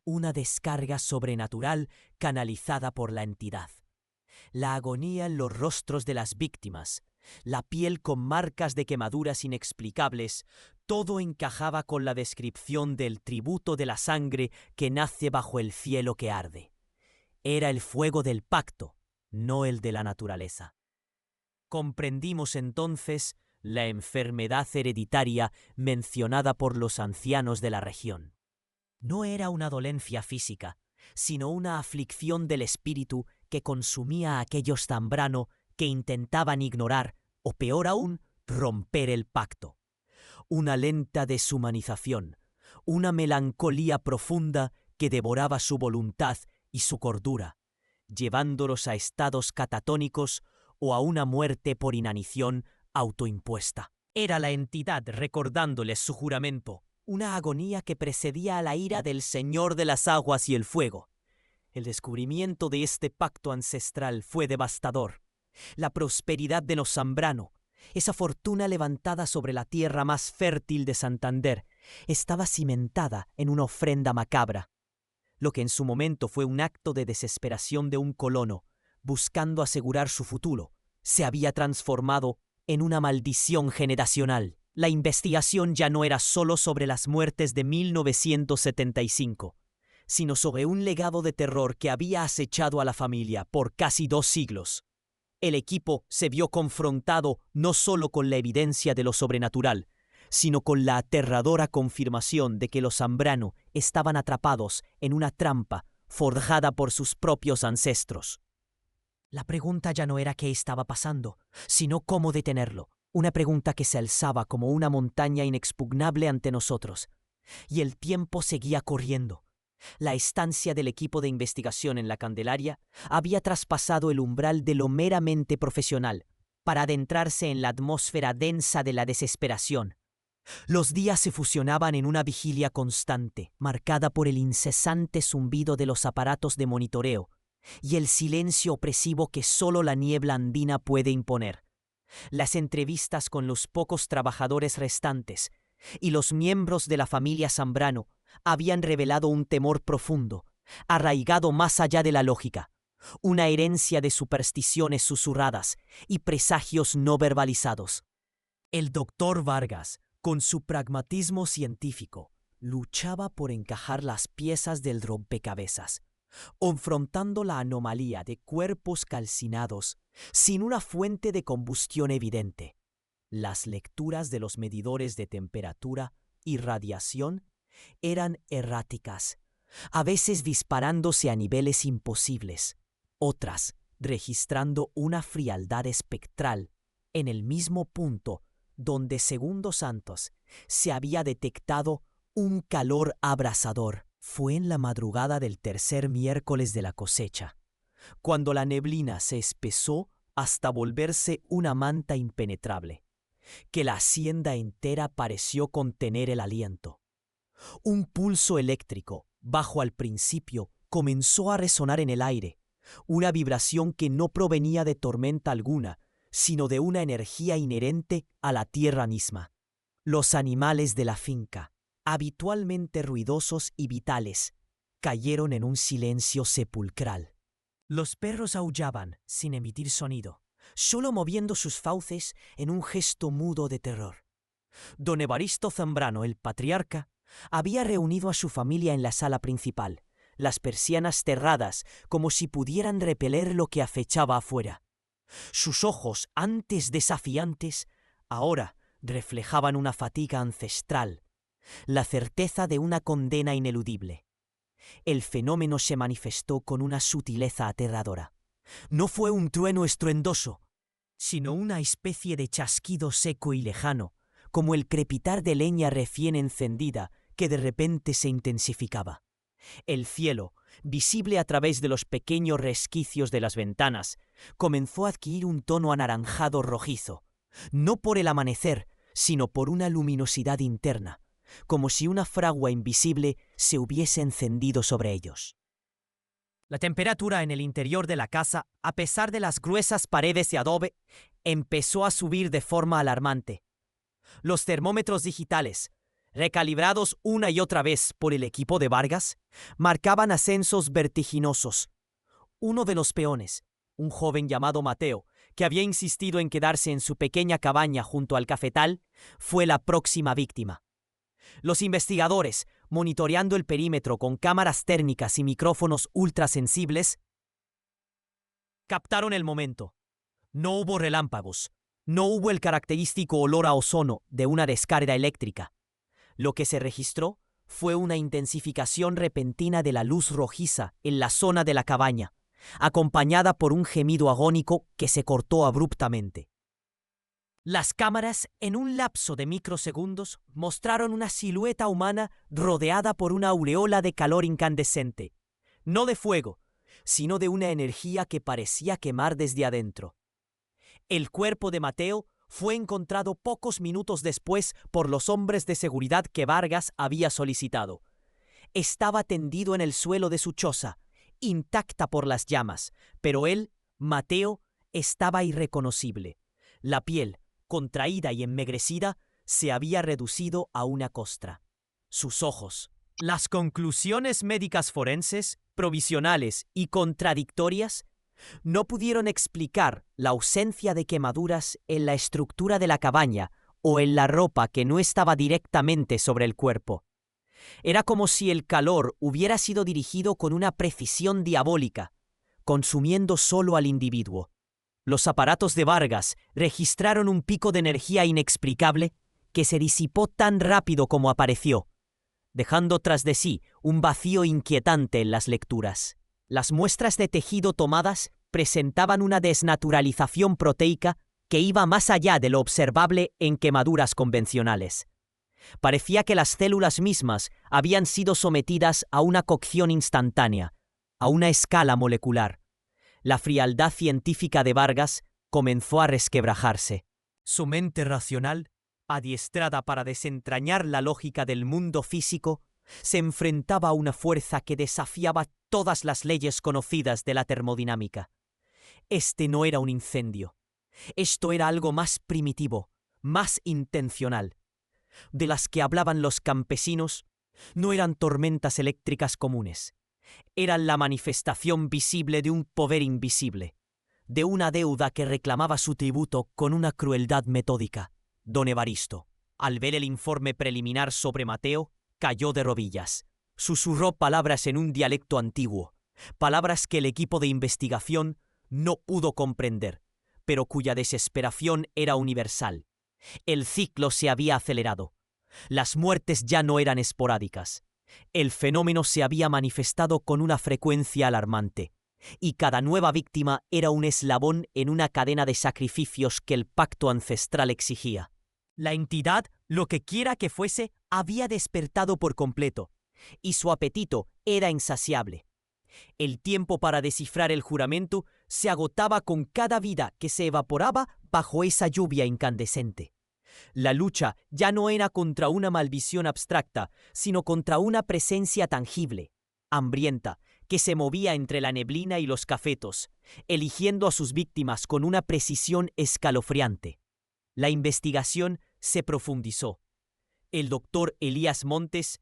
una descarga sobrenatural canalizada por la entidad. La agonía en los rostros de las víctimas, la piel con marcas de quemaduras inexplicables, todo encajaba con la descripción del tributo de la sangre que nace bajo el cielo que arde. Era el fuego del pacto, no el de la naturaleza. Comprendimos entonces la enfermedad hereditaria mencionada por los ancianos de la región. No era una dolencia física, sino una aflicción del espíritu que consumía a aquellos Zambrano que intentaban ignorar, o peor aún, romper el pacto. Una lenta deshumanización, una melancolía profunda que devoraba su voluntad y su cordura, llevándolos a estados catatónicos o a una muerte por inanición autoimpuesta. Era la entidad recordándoles su juramento, una agonía que precedía a la ira del Señor de las aguas y el fuego. El descubrimiento de este pacto ancestral fue devastador. La prosperidad de los Zambrano, esa fortuna levantada sobre la tierra más fértil de Santander, estaba cimentada en una ofrenda macabra. Lo que en su momento fue un acto de desesperación de un colono, buscando asegurar su futuro, se había transformado en una maldición generacional. La investigación ya no era solo sobre las muertes de 1975, sino sobre un legado de terror que había acechado a la familia por casi 2 siglos. El equipo se vio confrontado no solo con la evidencia de lo sobrenatural, sino con la aterradora confirmación de que los Zambrano estaban atrapados en una trampa forjada por sus propios ancestros. La pregunta ya no era qué estaba pasando, sino cómo detenerlo. Una pregunta que se alzaba como una montaña inexpugnable ante nosotros. Y el tiempo seguía corriendo. La estancia del equipo de investigación en la Candelaria había traspasado el umbral de lo meramente profesional para adentrarse en la atmósfera densa de la desesperación. Los días se fusionaban en una vigilia constante, marcada por el incesante zumbido de los aparatos de monitoreo y el silencio opresivo que solo la niebla andina puede imponer. Las entrevistas con los pocos trabajadores restantes y los miembros de la familia Zambrano habían revelado un temor profundo, arraigado más allá de la lógica, una herencia de supersticiones susurradas y presagios no verbalizados. El doctor Vargas, con su pragmatismo científico, luchaba por encajar las piezas del rompecabezas, confrontando la anomalía de cuerpos calcinados sin una fuente de combustión evidente. Las lecturas de los medidores de temperatura y radiación eran erráticas, a veces disparándose a niveles imposibles, otras registrando una frialdad espectral en el mismo punto donde segundos antes se había detectado un calor abrasador. Fue en la madrugada del tercer miércoles de la cosecha, cuando la neblina se espesó hasta volverse una manta impenetrable, que la hacienda entera pareció contener el aliento. Un pulso eléctrico, bajo al principio, comenzó a resonar en el aire, una vibración que no provenía de tormenta alguna, sino de una energía inherente a la tierra misma. Los animales de la finca, habitualmente ruidosos y vitales, cayeron en un silencio sepulcral. Los perros aullaban sin emitir sonido, solo moviendo sus fauces en un gesto mudo de terror. Don Evaristo Zambrano, el patriarca, había reunido a su familia en la sala principal, las persianas cerradas como si pudieran repeler lo que acechaba afuera. Sus ojos, antes desafiantes, ahora reflejaban una fatiga ancestral, la certeza de una condena ineludible. El fenómeno se manifestó con una sutileza aterradora. No fue un trueno estruendoso, sino una especie de chasquido seco y lejano, como el crepitar de leña recién encendida que de repente se intensificaba. El cielo, visible a través de los pequeños resquicios de las ventanas, comenzó a adquirir un tono anaranjado rojizo, no por el amanecer, sino por una luminosidad interna, como si una fragua invisible se hubiese encendido sobre ellos. La temperatura en el interior de la casa, a pesar de las gruesas paredes de adobe, empezó a subir de forma alarmante. Los termómetros digitales, recalibrados una y otra vez por el equipo de Vargas, marcaban ascensos vertiginosos. Uno de los peones, un joven llamado Mateo, que había insistido en quedarse en su pequeña cabaña junto al cafetal, fue la próxima víctima. Los investigadores, monitoreando el perímetro con cámaras térmicas y micrófonos ultrasensibles, captaron el momento. No hubo relámpagos, no hubo el característico olor a ozono de una descarga eléctrica. Lo que se registró fue una intensificación repentina de la luz rojiza en la zona de la cabaña, acompañada por un gemido agónico que se cortó abruptamente. Las cámaras, en un lapso de microsegundos, mostraron una silueta humana rodeada por una aureola de calor incandescente, no de fuego, sino de una energía que parecía quemar desde adentro. El cuerpo de Mateo fue encontrado pocos minutos después por los hombres de seguridad que Vargas había solicitado. Estaba tendido en el suelo de su choza, intacta por las llamas, pero él, Mateo, estaba irreconocible. La piel, contraída y ennegrecida, se había reducido a una costra. Sus ojos. Las conclusiones médicas forenses, provisionales y contradictorias, no pudieron explicar la ausencia de quemaduras en la estructura de la cabaña o en la ropa que no estaba directamente sobre el cuerpo. Era como si el calor hubiera sido dirigido con una precisión diabólica, consumiendo solo al individuo. Los aparatos de Vargas registraron un pico de energía inexplicable que se disipó tan rápido como apareció, dejando tras de sí un vacío inquietante en las lecturas. Las muestras de tejido tomadas presentaban una desnaturalización proteica que iba más allá de lo observable en quemaduras convencionales. Parecía que las células mismas habían sido sometidas a una cocción instantánea, a una escala molecular. La frialdad científica de Vargas comenzó a resquebrajarse. Su mente racional, adiestrada para desentrañar la lógica del mundo físico, se enfrentaba a una fuerza que desafiaba todas las leyes conocidas de la termodinámica. Este no era un incendio. Esto era algo más primitivo, más intencional. De las que hablaban los campesinos, no eran tormentas eléctricas comunes. Eran la manifestación visible de un poder invisible, de una deuda que reclamaba su tributo con una crueldad metódica. Don Evaristo, al ver el informe preliminar sobre Mateo, cayó de rodillas. Susurró palabras en un dialecto antiguo, palabras que el equipo de investigación no pudo comprender, pero cuya desesperación era universal. El ciclo se había acelerado. Las muertes ya no eran esporádicas. El fenómeno se había manifestado con una frecuencia alarmante, y cada nueva víctima era un eslabón en una cadena de sacrificios que el pacto ancestral exigía. La entidad, lo que quiera que fuese, había despertado por completo, y su apetito era insaciable. El tiempo para descifrar el juramento se agotaba con cada vida que se evaporaba bajo esa lluvia incandescente. La lucha ya no era contra una malvisión abstracta, sino contra una presencia tangible, hambrienta, que se movía entre la neblina y los cafetos, eligiendo a sus víctimas con una precisión escalofriante. La investigación se profundizó. El doctor Elías Montes,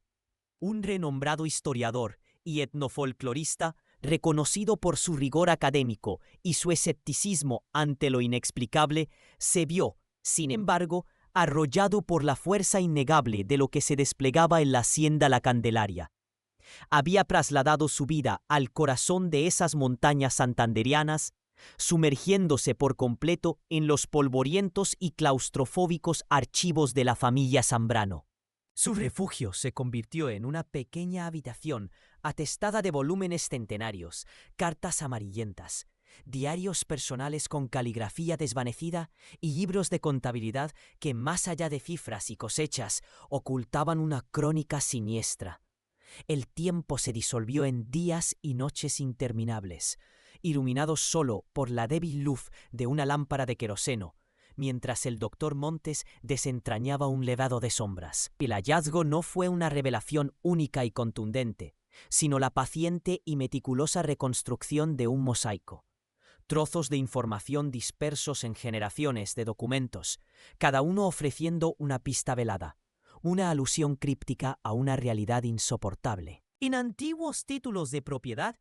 un renombrado historiador y etnofolclorista, reconocido por su rigor académico y su escepticismo ante lo inexplicable, se vio, sin embargo, arrollado por la fuerza innegable de lo que se desplegaba en la hacienda La Candelaria. Había trasladado su vida al corazón de esas montañas santanderianas, sumergiéndose por completo en los polvorientos y claustrofóbicos archivos de la familia Zambrano. Su refugio se convirtió en una pequeña habitación atestada de volúmenes centenarios, cartas amarillentas, diarios personales con caligrafía desvanecida y libros de contabilidad que, más allá de cifras y cosechas, ocultaban una crónica siniestra. El tiempo se disolvió en días y noches interminables, iluminados solo por la débil luz de una lámpara de queroseno, mientras el doctor Montes desentrañaba un legado de sombras. El hallazgo no fue una revelación única y contundente, sino la paciente y meticulosa reconstrucción de un mosaico. Trozos de información dispersos en generaciones de documentos, cada uno ofreciendo una pista velada, una alusión críptica a una realidad insoportable. En antiguos títulos de propiedad,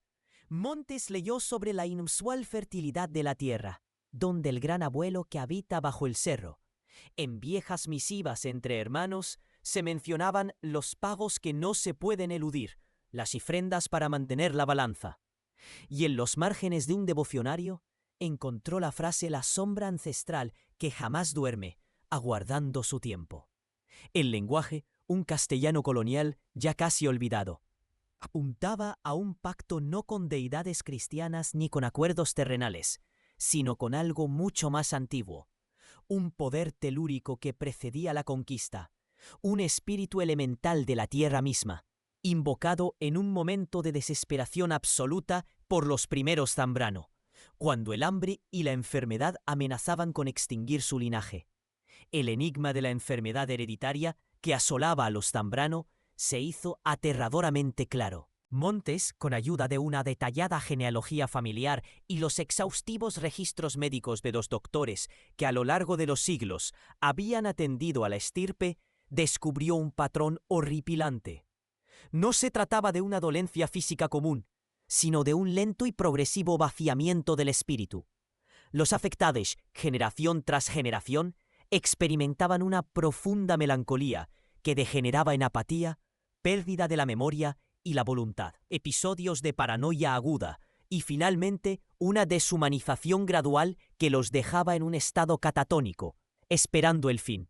Montes leyó sobre la inusual fertilidad de la tierra, donde el gran abuelo que habita bajo el cerro. En viejas misivas entre hermanos se mencionaban los pagos que no se pueden eludir, las ofrendas para mantener la balanza. Y en los márgenes de un devocionario encontró la frase «la sombra ancestral que jamás duerme, aguardando su tiempo». El lenguaje, un castellano colonial ya casi olvidado, apuntaba a un pacto no con deidades cristianas ni con acuerdos terrenales, sino con algo mucho más antiguo, un poder telúrico que precedía la conquista, un espíritu elemental de la tierra misma, invocado en un momento de desesperación absoluta por los primeros Zambrano, cuando el hambre y la enfermedad amenazaban con extinguir su linaje. El enigma de la enfermedad hereditaria que asolaba a los Zambrano se hizo aterradoramente claro. Montes, con ayuda de una detallada genealogía familiar y los exhaustivos registros médicos de los doctores que a lo largo de los siglos habían atendido a la estirpe, descubrió un patrón horripilante. No se trataba de una dolencia física común, sino de un lento y progresivo vaciamiento del espíritu. Los afectados, generación tras generación, experimentaban una profunda melancolía que degeneraba en apatía, pérdida de la memoria y la voluntad, episodios de paranoia aguda y finalmente una deshumanización gradual que los dejaba en un estado catatónico, esperando el fin.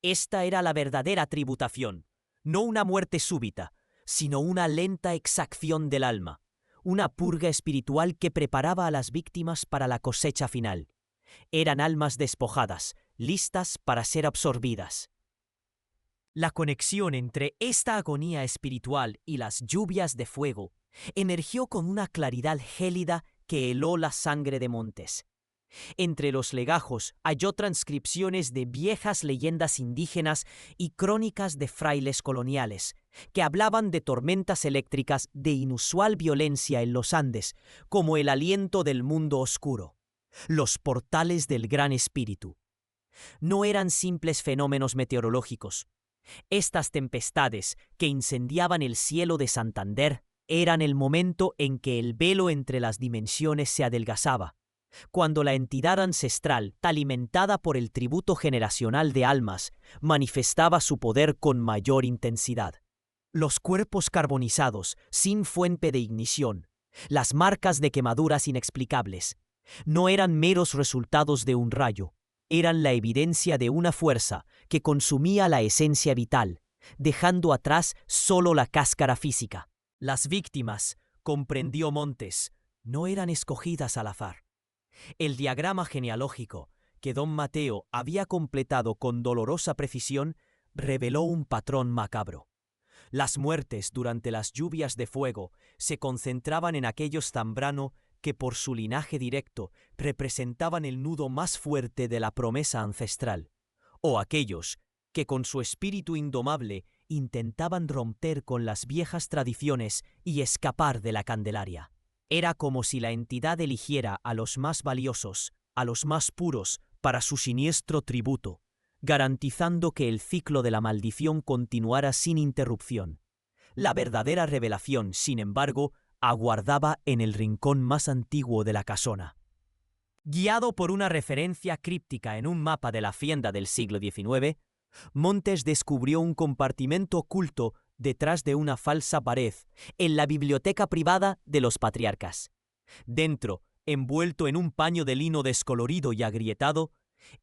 Esta era la verdadera tributación, no una muerte súbita, sino una lenta exacción del alma, una purga espiritual que preparaba a las víctimas para la cosecha final. Eran almas despojadas, listas para ser absorbidas. La conexión entre esta agonía espiritual y las lluvias de fuego emergió con una claridad gélida que heló la sangre de Montes. Entre los legajos halló transcripciones de viejas leyendas indígenas y crónicas de frailes coloniales, que hablaban de tormentas eléctricas de inusual violencia en los Andes, como el aliento del mundo oscuro, los portales del Gran Espíritu. No eran simples fenómenos meteorológicos. Estas tempestades que incendiaban el cielo de Santander eran el momento en que el velo entre las dimensiones se adelgazaba, cuando la entidad ancestral, alimentada por el tributo generacional de almas, manifestaba su poder con mayor intensidad. Los cuerpos carbonizados, sin fuente de ignición, las marcas de quemaduras inexplicables, no eran meros resultados de un rayo, eran la evidencia de una fuerza que consumía la esencia vital, dejando atrás solo la cáscara física. Las víctimas, comprendió Montes, no eran escogidas al azar. El diagrama genealógico que don Mateo había completado con dolorosa precisión reveló un patrón macabro. Las muertes durante las lluvias de fuego se concentraban en aquellos Zambrano que por su linaje directo representaban el nudo más fuerte de la promesa ancestral, o aquellos que con su espíritu indomable intentaban romper con las viejas tradiciones y escapar de la Candelaria. Era como si la entidad eligiera a los más valiosos, a los más puros, para su siniestro tributo, garantizando que el ciclo de la maldición continuara sin interrupción. La verdadera revelación, sin embargo, aguardaba en el rincón más antiguo de la casona. Guiado por una referencia críptica en un mapa de la hacienda del siglo XIX, Montes descubrió un compartimento oculto detrás de una falsa pared en la biblioteca privada de los patriarcas. Dentro, envuelto en un paño de lino descolorido y agrietado,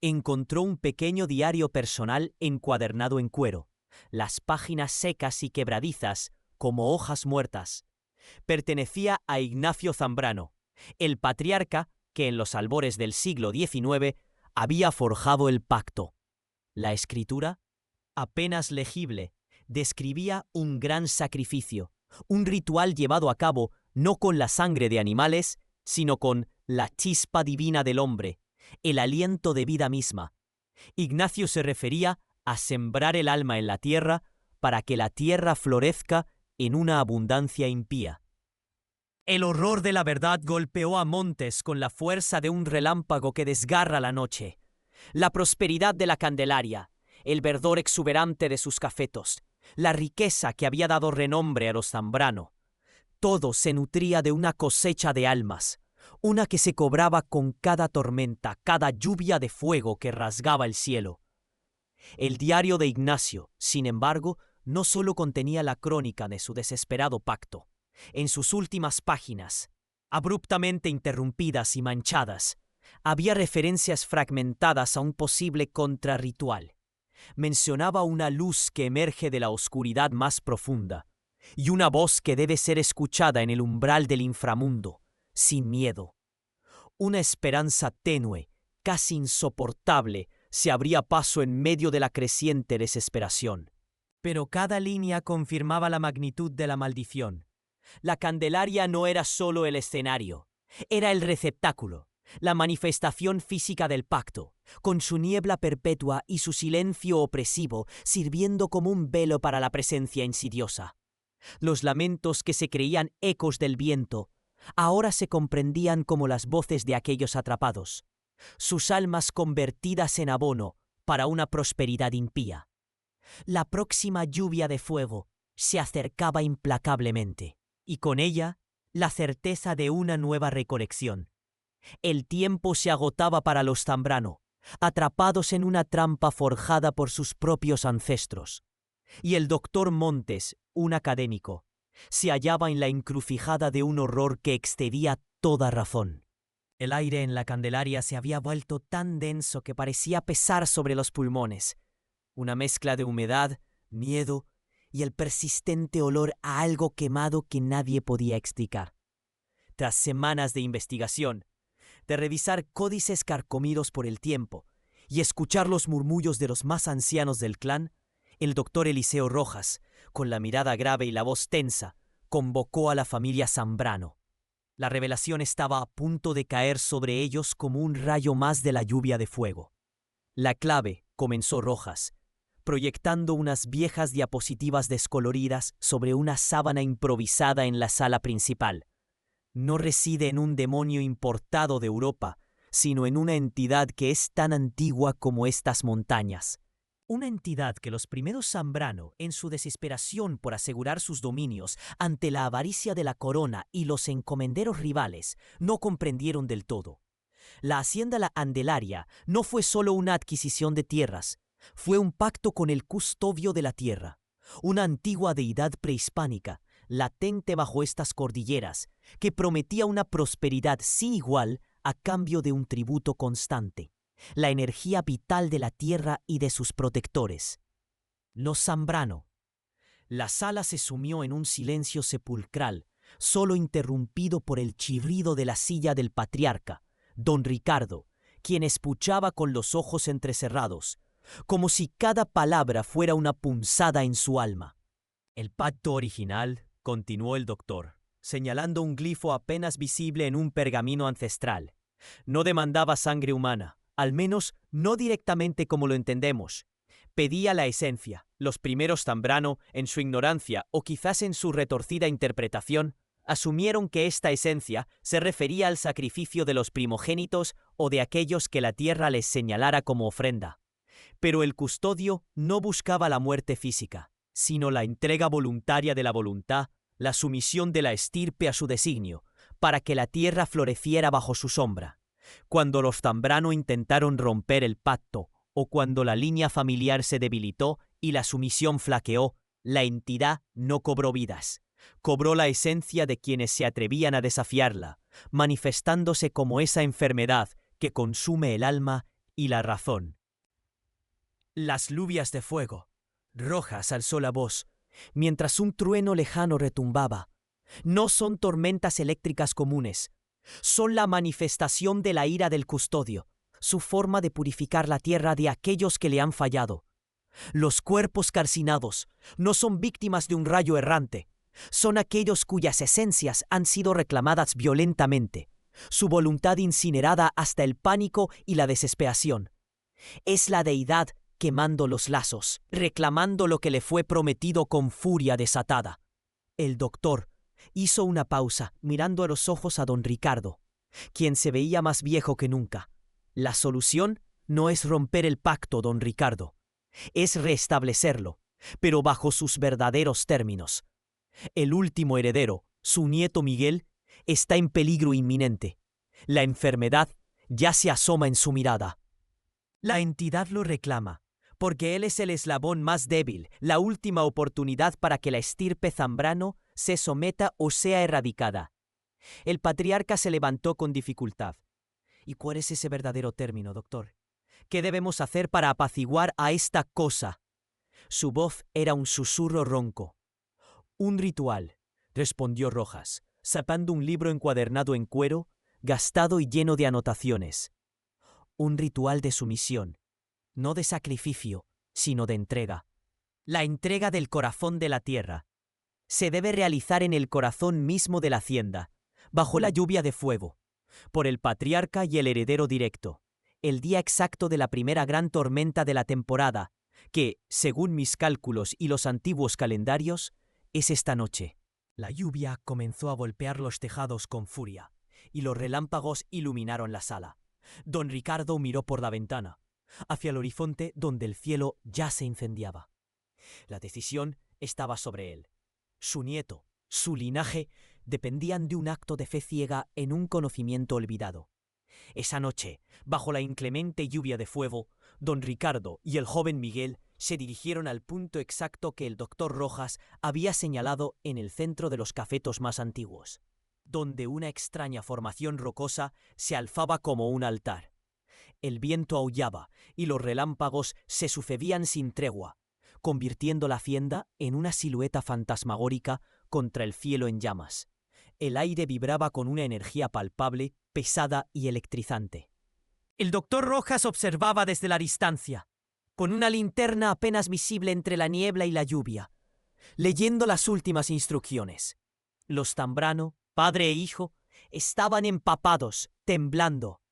encontró un pequeño diario personal encuadernado en cuero, las páginas secas y quebradizas como hojas muertas. Pertenecía a Ignacio Zambrano, el patriarca que en los albores del siglo XIX había forjado el pacto. La escritura, apenas legible, describía un gran sacrificio, un ritual llevado a cabo no con la sangre de animales, sino con la chispa divina del hombre, el aliento de vida misma. Ignacio se refería a sembrar el alma en la tierra para que la tierra florezca en una abundancia impía. El horror de la verdad golpeó a Montes con la fuerza de un relámpago que desgarra la noche. La prosperidad de la Candelaria, el verdor exuberante de sus cafetos, la riqueza que había dado renombre a los Zambrano. Todo se nutría de una cosecha de almas, una que se cobraba con cada tormenta, cada lluvia de fuego que rasgaba el cielo. El diario de Ignacio, sin embargo, no solo contenía la crónica de su desesperado pacto. En sus últimas páginas, abruptamente interrumpidas y manchadas, había referencias fragmentadas a un posible contrarritual. Mencionaba una luz que emerge de la oscuridad más profunda y una voz que debe ser escuchada en el umbral del inframundo, sin miedo. Una esperanza tenue, casi insoportable, se abría paso en medio de la creciente desesperación. Pero cada línea confirmaba la magnitud de la maldición. La Candelaria no era solo el escenario, era el receptáculo, la manifestación física del pacto, con su niebla perpetua y su silencio opresivo sirviendo como un velo para la presencia insidiosa. Los lamentos que se creían ecos del viento, ahora se comprendían como las voces de aquellos atrapados, sus almas convertidas en abono para una prosperidad impía. La próxima lluvia de fuego se acercaba implacablemente, y con ella la certeza de una nueva recolección. El tiempo se agotaba para los Zambrano, atrapados en una trampa forjada por sus propios ancestros. Y el doctor Montes, un académico, se hallaba en la encrucijada de un horror que excedía toda razón. El aire en la Candelaria se había vuelto tan denso que parecía pesar sobre los pulmones. Una mezcla de humedad, miedo y el persistente olor a algo quemado que nadie podía explicar. Tras semanas de investigación, de revisar códices carcomidos por el tiempo y escuchar los murmullos de los más ancianos del clan, el doctor Eliseo Rojas, con la mirada grave y la voz tensa, convocó a la familia Zambrano. La revelación estaba a punto de caer sobre ellos como un rayo más de la lluvia de fuego. La clave, comenzó Rojas, proyectando unas viejas diapositivas descoloridas sobre una sábana improvisada en la sala principal. No reside en un demonio importado de Europa, sino en una entidad que es tan antigua como estas montañas. Una entidad que los primeros Zambrano, en su desesperación por asegurar sus dominios ante la avaricia de la corona y los encomenderos rivales, no comprendieron del todo. La hacienda La Candelaria no fue solo una adquisición de tierras, fue un pacto con el custodio de la tierra, una antigua deidad prehispánica, latente bajo estas cordilleras, que prometía una prosperidad sin igual a cambio de un tributo constante, la energía vital de la tierra y de sus protectores. Los Zambrano. La sala se sumió en un silencio sepulcral, solo interrumpido por el chirrido de la silla del patriarca, don Ricardo, quien escuchaba con los ojos entrecerrados, como si cada palabra fuera una punzada en su alma. El pacto original, continuó el doctor, señalando un glifo apenas visible en un pergamino ancestral, no demandaba sangre humana, al menos no directamente como lo entendemos. Pedía la esencia. Los primeros Zambrano, en su ignorancia o quizás en su retorcida interpretación, asumieron que esta esencia se refería al sacrificio de los primogénitos o de aquellos que la tierra les señalara como ofrenda. Pero el custodio no buscaba la muerte física, sino la entrega voluntaria de la voluntad, la sumisión de la estirpe a su designio, para que la tierra floreciera bajo su sombra. Cuando los Zambrano intentaron romper el pacto, o cuando la línea familiar se debilitó y la sumisión flaqueó, la entidad no cobró vidas. Cobró la esencia de quienes se atrevían a desafiarla, manifestándose como esa enfermedad que consume el alma y la razón. Las lluvias de fuego, Rojas alzó la voz, mientras un trueno lejano retumbaba. No son tormentas eléctricas comunes. Son la manifestación de la ira del custodio, su forma de purificar la tierra de aquellos que le han fallado. Los cuerpos calcinados no son víctimas de un rayo errante. Son aquellos cuyas esencias han sido reclamadas violentamente, su voluntad incinerada hasta el pánico y la desesperación. Es la deidad quemando los lazos, reclamando lo que le fue prometido con furia desatada. El doctor hizo una pausa, mirando a los ojos a don Ricardo, quien se veía más viejo que nunca. La solución no es romper el pacto, don Ricardo. Es restablecerlo, pero bajo sus verdaderos términos. El último heredero, su nieto Miguel, está en peligro inminente. La enfermedad ya se asoma en su mirada. La entidad lo reclama, porque él es el eslabón más débil, la última oportunidad para que la estirpe Zambrano se someta o sea erradicada. El patriarca se levantó con dificultad. ¿Y cuál es ese verdadero término, doctor? ¿Qué debemos hacer para apaciguar a esta cosa? Su voz era un susurro ronco. Un ritual, respondió Rojas, sacando un libro encuadernado en cuero, gastado y lleno de anotaciones. Un ritual de sumisión, no de sacrificio, sino de entrega. La entrega del corazón de la tierra. Se debe realizar en el corazón mismo de la hacienda, bajo la lluvia de fuego, por el patriarca y el heredero directo, el día exacto de la primera gran tormenta de la temporada, que, según mis cálculos y los antiguos calendarios, es esta noche. La lluvia comenzó a golpear los tejados con furia, y los relámpagos iluminaron la sala. Don Ricardo miró por la ventana, hacia el horizonte donde el cielo ya se incendiaba. La decisión estaba sobre él. Su nieto, su linaje, dependían de un acto de fe ciega en un conocimiento olvidado. Esa noche, bajo la inclemente lluvia de fuego, don Ricardo y el joven Miguel se dirigieron al punto exacto que el doctor Rojas había señalado en el centro de los cafetos más antiguos, donde una extraña formación rocosa se alzaba como un altar. El viento aullaba y los relámpagos se sucedían sin tregua, convirtiendo la hacienda en una silueta fantasmagórica contra el cielo en llamas. El aire vibraba con una energía palpable, pesada y electrizante. El doctor Rojas observaba desde la distancia, con una linterna apenas visible entre la niebla y la lluvia, leyendo las últimas instrucciones. Los Zambrano, padre e hijo, estaban empapados, temblando,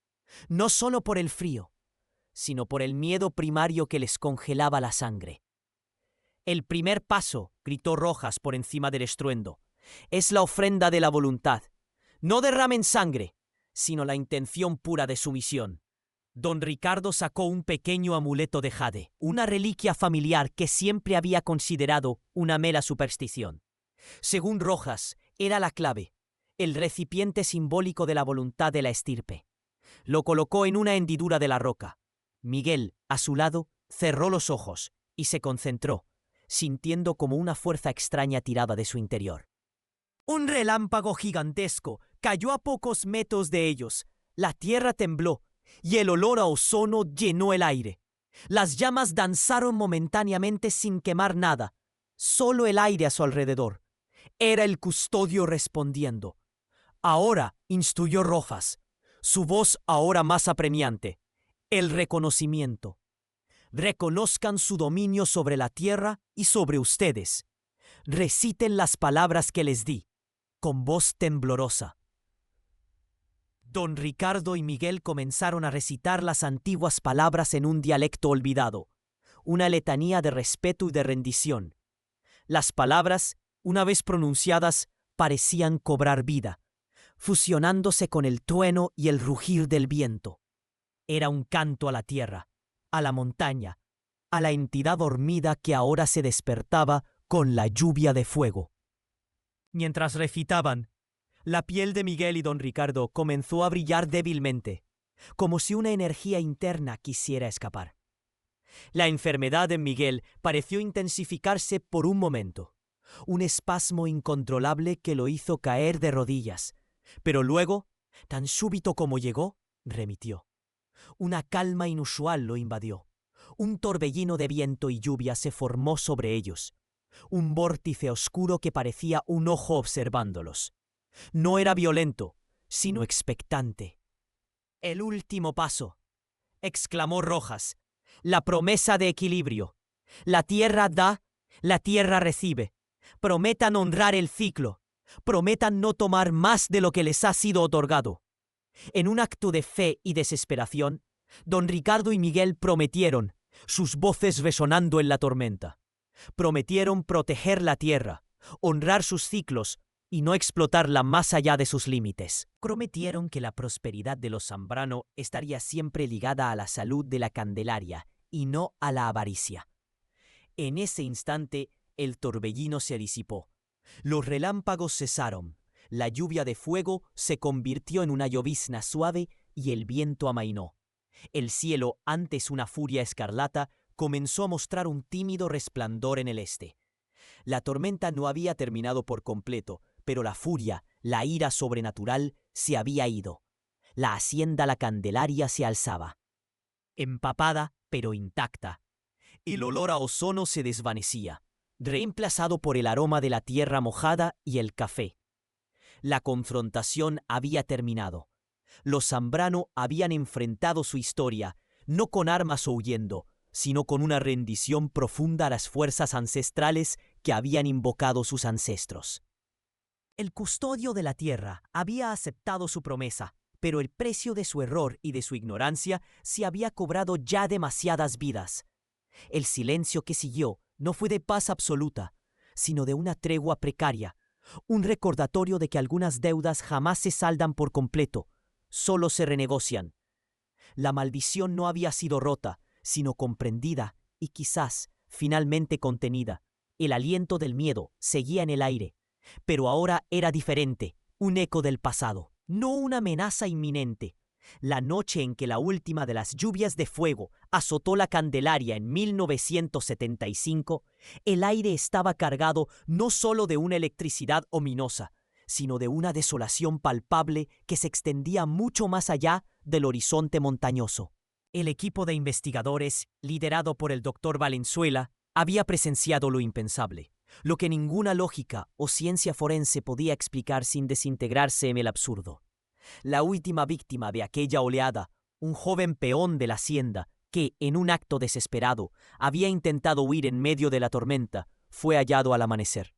no solo por el frío, sino por el miedo primario que les congelaba la sangre. El primer paso, gritó Rojas por encima del estruendo, es la ofrenda de la voluntad. No derramen sangre, sino la intención pura de sumisión. Don Ricardo sacó un pequeño amuleto de jade, una reliquia familiar que siempre había considerado una mera superstición. Según Rojas, era la clave, el recipiente simbólico de la voluntad de la estirpe. Lo colocó en una hendidura de la roca. Miguel, a su lado, cerró los ojos y se concentró, sintiendo como una fuerza extraña tiraba de su interior. Un relámpago gigantesco cayó a pocos metros de ellos. La tierra tembló y el olor a ozono llenó el aire. Las llamas danzaron momentáneamente sin quemar nada, solo el aire a su alrededor. Era el custodio respondiendo. Ahora, instruyó Rojas, su voz ahora más apremiante, el reconocimiento. Reconozcan su dominio sobre la tierra y sobre ustedes. Reciten las palabras que les di, con voz temblorosa. Don Ricardo y Miguel comenzaron a recitar las antiguas palabras en un dialecto olvidado, una letanía de respeto y de rendición. Las palabras, una vez pronunciadas, parecían cobrar vida, fusionándose con el trueno y el rugir del viento. Era un canto a la tierra, a la montaña, a la entidad dormida que ahora se despertaba con la lluvia de fuego. Mientras recitaban, la piel de Miguel y don Ricardo comenzó a brillar débilmente, como si una energía interna quisiera escapar. La enfermedad en Miguel pareció intensificarse por un momento, un espasmo incontrolable que lo hizo caer de rodillas, pero luego, tan súbito como llegó, remitió. Una calma inusual lo invadió, Un torbellino de viento y lluvia se formó sobre ellos, un vórtice oscuro que parecía un ojo observándolos. No era violento, sino expectante. «El último paso», exclamó Rojas, «la promesa de equilibrio. La tierra da, la tierra recibe. Prometan honrar el ciclo. Prometan no tomar más de lo que les ha sido otorgado». En un acto de fe y desesperación, don Ricardo y Miguel prometieron, sus voces resonando en la tormenta. Prometieron proteger la tierra, honrar sus ciclos y no explotarla más allá de sus límites. Prometieron que la prosperidad de los Zambrano estaría siempre ligada a la salud de la Candelaria y no a la avaricia. En ese instante, el torbellino se disipó. Los relámpagos cesaron, la lluvia de fuego se convirtió en una llovizna suave y el viento amainó. El cielo, antes una furia escarlata, comenzó a mostrar un tímido resplandor en el este. La tormenta no había terminado por completo, pero la furia, la ira sobrenatural, se había ido. La hacienda La Candelaria se alzaba, empapada pero intacta. El olor a ozono se desvanecía, reemplazado por el aroma de la tierra mojada y el café. La confrontación había terminado. Los Zambrano habían enfrentado su historia, no con armas o huyendo, sino con una rendición profunda a las fuerzas ancestrales que habían invocado sus ancestros. El custodio de la tierra había aceptado su promesa, pero el precio de su error y de su ignorancia se había cobrado ya demasiadas vidas. El silencio que siguió no fue de paz absoluta, sino de una tregua precaria, un recordatorio de que algunas deudas jamás se saldan por completo, solo se renegocian. La maldición no había sido rota, sino comprendida y quizás finalmente contenida. El aliento del miedo seguía en el aire, pero ahora era diferente, un eco del pasado, no una amenaza inminente. La noche en que la última de las lluvias de fuego azotó la Candelaria en 1975, el aire estaba cargado no solo de una electricidad ominosa, sino de una desolación palpable que se extendía mucho más allá del horizonte montañoso. El equipo de investigadores, liderado por el doctor Valenzuela, había presenciado lo impensable, lo que ninguna lógica o ciencia forense podía explicar sin desintegrarse en el absurdo. La última víctima de aquella oleada, un joven peón de la hacienda que, en un acto desesperado, había intentado huir en medio de la tormenta, fue hallado al amanecer.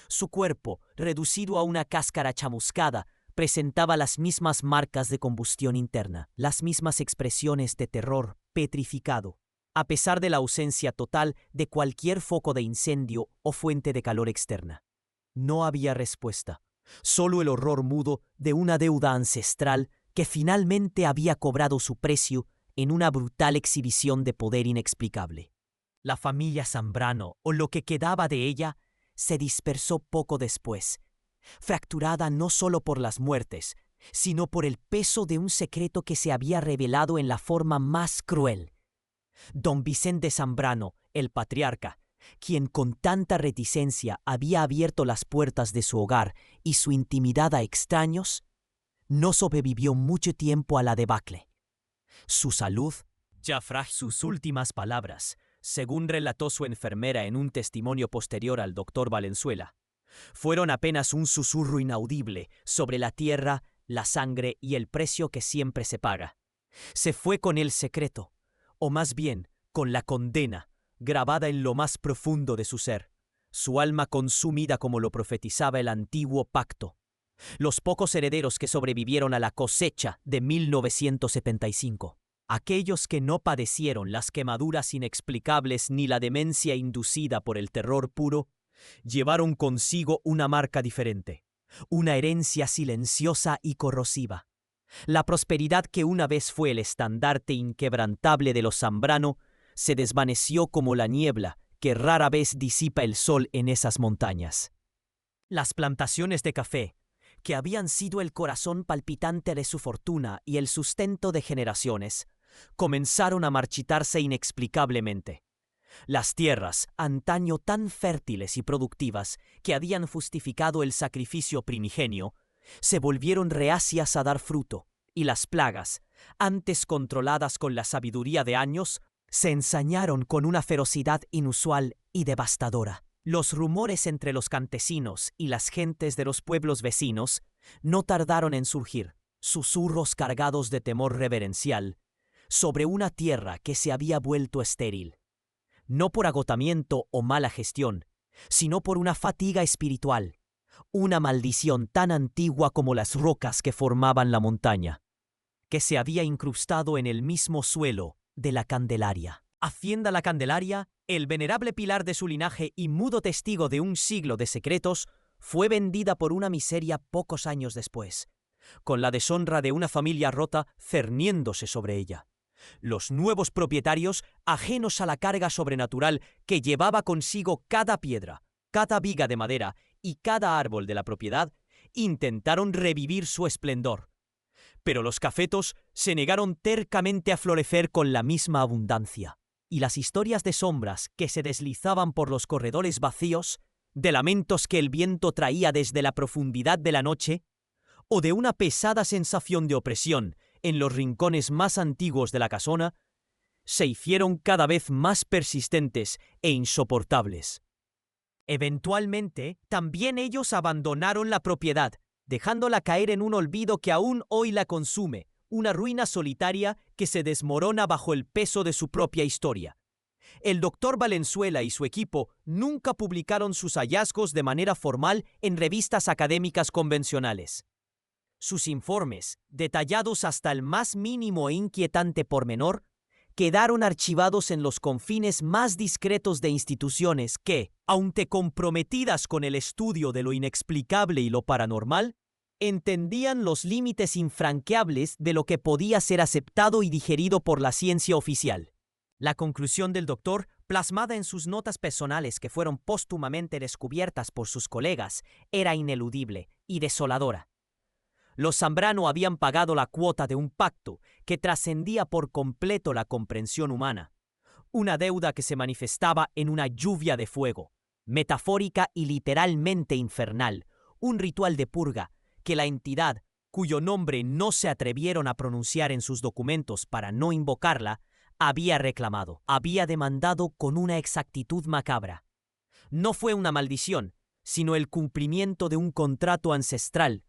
Su cuerpo, reducido a una cáscara chamuscada, presentaba las mismas marcas de combustión interna, las mismas expresiones de terror petrificado, a pesar de la ausencia total de cualquier foco de incendio o fuente de calor externa. No había respuesta, solo el horror mudo de una deuda ancestral que finalmente había cobrado su precio en una brutal exhibición de poder inexplicable. La familia Zambrano, o lo que quedaba de ella, se dispersó poco después, fracturada no solo por las muertes, sino por el peso de un secreto que se había revelado en la forma más cruel. Don Vicente Zambrano, el patriarca, quien con tanta reticencia había abierto las puertas de su hogar y su intimidad a extraños, no sobrevivió mucho tiempo a la debacle. Su salud, sus últimas palabras, según relató su enfermera en un testimonio posterior al doctor Valenzuela, fueron apenas un susurro inaudible sobre la tierra, la sangre y el precio que siempre se paga. Se fue con el secreto, o más bien con la condena, grabada en lo más profundo de su ser, su alma consumida como lo profetizaba el antiguo pacto. Los pocos herederos que sobrevivieron a la cosecha de 1975, aquellos que no padecieron las quemaduras inexplicables ni la demencia inducida por el terror puro, llevaron consigo una marca diferente, una herencia silenciosa y corrosiva. La prosperidad que una vez fue el estandarte inquebrantable de los Zambrano se desvaneció como la niebla que rara vez disipa el sol en esas montañas. Las plantaciones de café, que habían sido el corazón palpitante de su fortuna y el sustento de generaciones, comenzaron a marchitarse inexplicablemente. Las tierras, antaño tan fértiles y productivas que habían justificado el sacrificio primigenio, se volvieron reacias a dar fruto, y las plagas, antes controladas con la sabiduría de años, Se ensañaron con una ferocidad inusual y devastadora. Los rumores entre los campesinos y las gentes de los pueblos vecinos no tardaron en surgir, susurros cargados de temor reverencial, sobre una tierra que se había vuelto estéril, no por agotamiento o mala gestión, sino por una fatiga espiritual, una maldición tan antigua como las rocas que formaban la montaña, que se había incrustado en el mismo suelo de la Candelaria. Hacienda la Candelaria, el venerable pilar de su linaje y mudo testigo de un siglo de secretos, fue vendida por una miseria pocos años después, con la deshonra de una familia rota cerniéndose sobre ella. Los nuevos propietarios, ajenos a la carga sobrenatural que llevaba consigo cada piedra, cada viga de madera y cada árbol de la propiedad, intentaron revivir su esplendor. Pero los cafetos se negaron tercamente a florecer con la misma abundancia, y las historias de sombras que se deslizaban por los corredores vacíos, de lamentos que el viento traía desde la profundidad de la noche, o de una pesada sensación de opresión en los rincones más antiguos de la casona, se hicieron cada vez más persistentes e insoportables. Eventualmente, también ellos abandonaron la propiedad, dejándola caer en un olvido que aún hoy la consume, una ruina solitaria que se desmorona bajo el peso de su propia historia. El doctor Valenzuela y su equipo nunca publicaron sus hallazgos de manera formal en revistas académicas convencionales. Sus informes, detallados hasta el más mínimo e inquietante pormenor, quedaron archivados en los confines más discretos de instituciones que, aunque comprometidas con el estudio de lo inexplicable y lo paranormal, entendían los límites infranqueables de lo que podía ser aceptado y digerido por la ciencia oficial. La conclusión del doctor, plasmada en sus notas personales que fueron póstumamente descubiertas por sus colegas, era ineludible y desoladora. Los Zambrano habían pagado la cuota de un pacto que trascendía por completo la comprensión humana, una deuda que se manifestaba en una lluvia de fuego, metafórica y literalmente infernal, un ritual de purga que la entidad, cuyo nombre no se atrevieron a pronunciar en sus documentos para no invocarla, había reclamado, había demandado con una exactitud macabra. No fue una maldición, sino el cumplimiento de un contrato ancestral,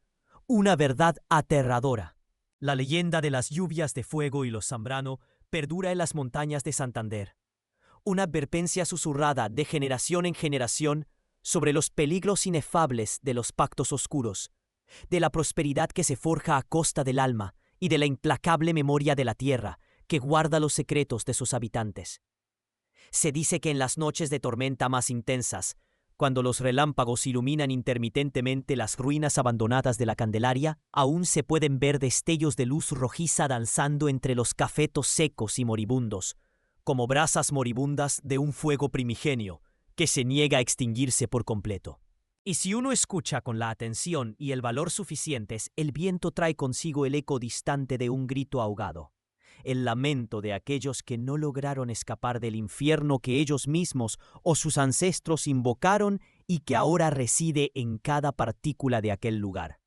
una verdad aterradora. La leyenda de las lluvias de fuego y los Zambrano perdura en las montañas de Santander. Una advertencia susurrada de generación en generación sobre los peligros inefables de los pactos oscuros, de la prosperidad que se forja a costa del alma y de la implacable memoria de la tierra que guarda los secretos de sus habitantes. Se dice que en las noches de tormenta más intensas, cuando los relámpagos iluminan intermitentemente las ruinas abandonadas de la Candelaria, aún se pueden ver destellos de luz rojiza danzando entre los cafetos secos y moribundos, como brasas moribundas de un fuego primigenio que se niega a extinguirse por completo. Y si uno escucha con la atención y el valor suficientes, el viento trae consigo el eco distante de un grito ahogado, el lamento de aquellos que no lograron escapar del infierno que ellos mismos o sus ancestros invocaron y que ahora reside en cada partícula de aquel lugar.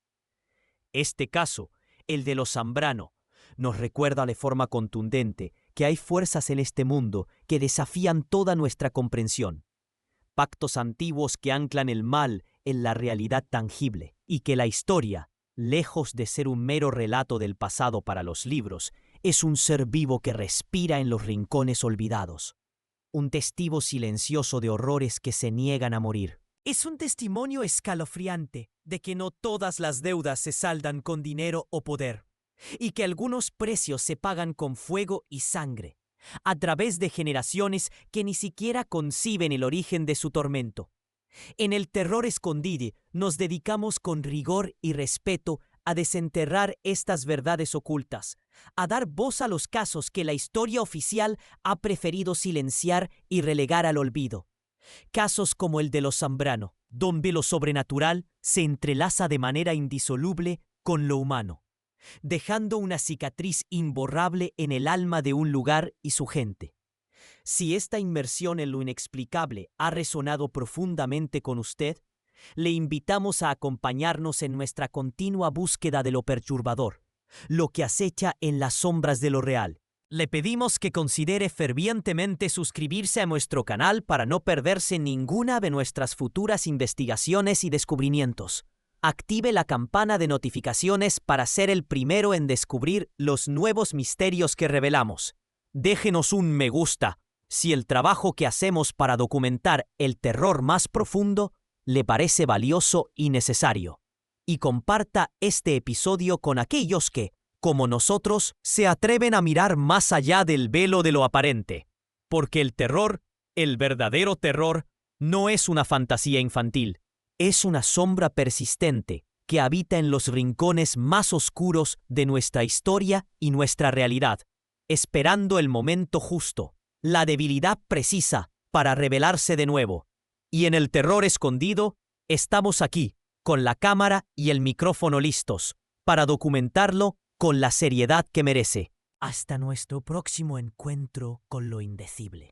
Este caso, el de los Zambrano, nos recuerda de forma contundente que hay fuerzas en este mundo que desafían toda nuestra comprensión, pactos antiguos que anclan el mal en la realidad tangible, y que la historia, lejos de ser un mero relato del pasado para los libros, es un ser vivo que respira en los rincones olvidados, un testigo silencioso de horrores que se niegan a morir. Es un testimonio escalofriante de que no todas las deudas se saldan con dinero o poder, y que algunos precios se pagan con fuego y sangre, a través de generaciones que ni siquiera conciben el origen de su tormento. En el Terror Escondide nos dedicamos con rigor y respeto a desenterrar estas verdades ocultas, a dar voz a los casos que la historia oficial ha preferido silenciar y relegar al olvido. Casos como el de los Zambrano, donde lo sobrenatural se entrelaza de manera indisoluble con lo humano, dejando una cicatriz imborrable en el alma de un lugar y su gente. Si esta inmersión en lo inexplicable ha resonado profundamente con usted, le invitamos a acompañarnos en nuestra continua búsqueda de lo perturbador, lo que acecha en las sombras de lo real, Le pedimos que considere fervientemente suscribirse a nuestro canal para no perderse ninguna de nuestras futuras investigaciones y descubrimientos. Active la campana de notificaciones para ser el primero en descubrir los nuevos misterios que revelamos. Déjenos un me gusta si el trabajo que hacemos para documentar el terror más profundo le parece valioso y necesario. Y comparta este episodio con aquellos que, como nosotros, se atreven a mirar más allá del velo de lo aparente. Porque el terror, el verdadero terror, no es una fantasía infantil. Es una sombra persistente que habita en los rincones más oscuros de nuestra historia y nuestra realidad, esperando el momento justo, la debilidad precisa para revelarse de nuevo. Y en el terror escondido, estamos aquí, con la cámara y el micrófono listos, para documentarlo con la seriedad que merece. Hasta nuestro próximo encuentro con lo indecible.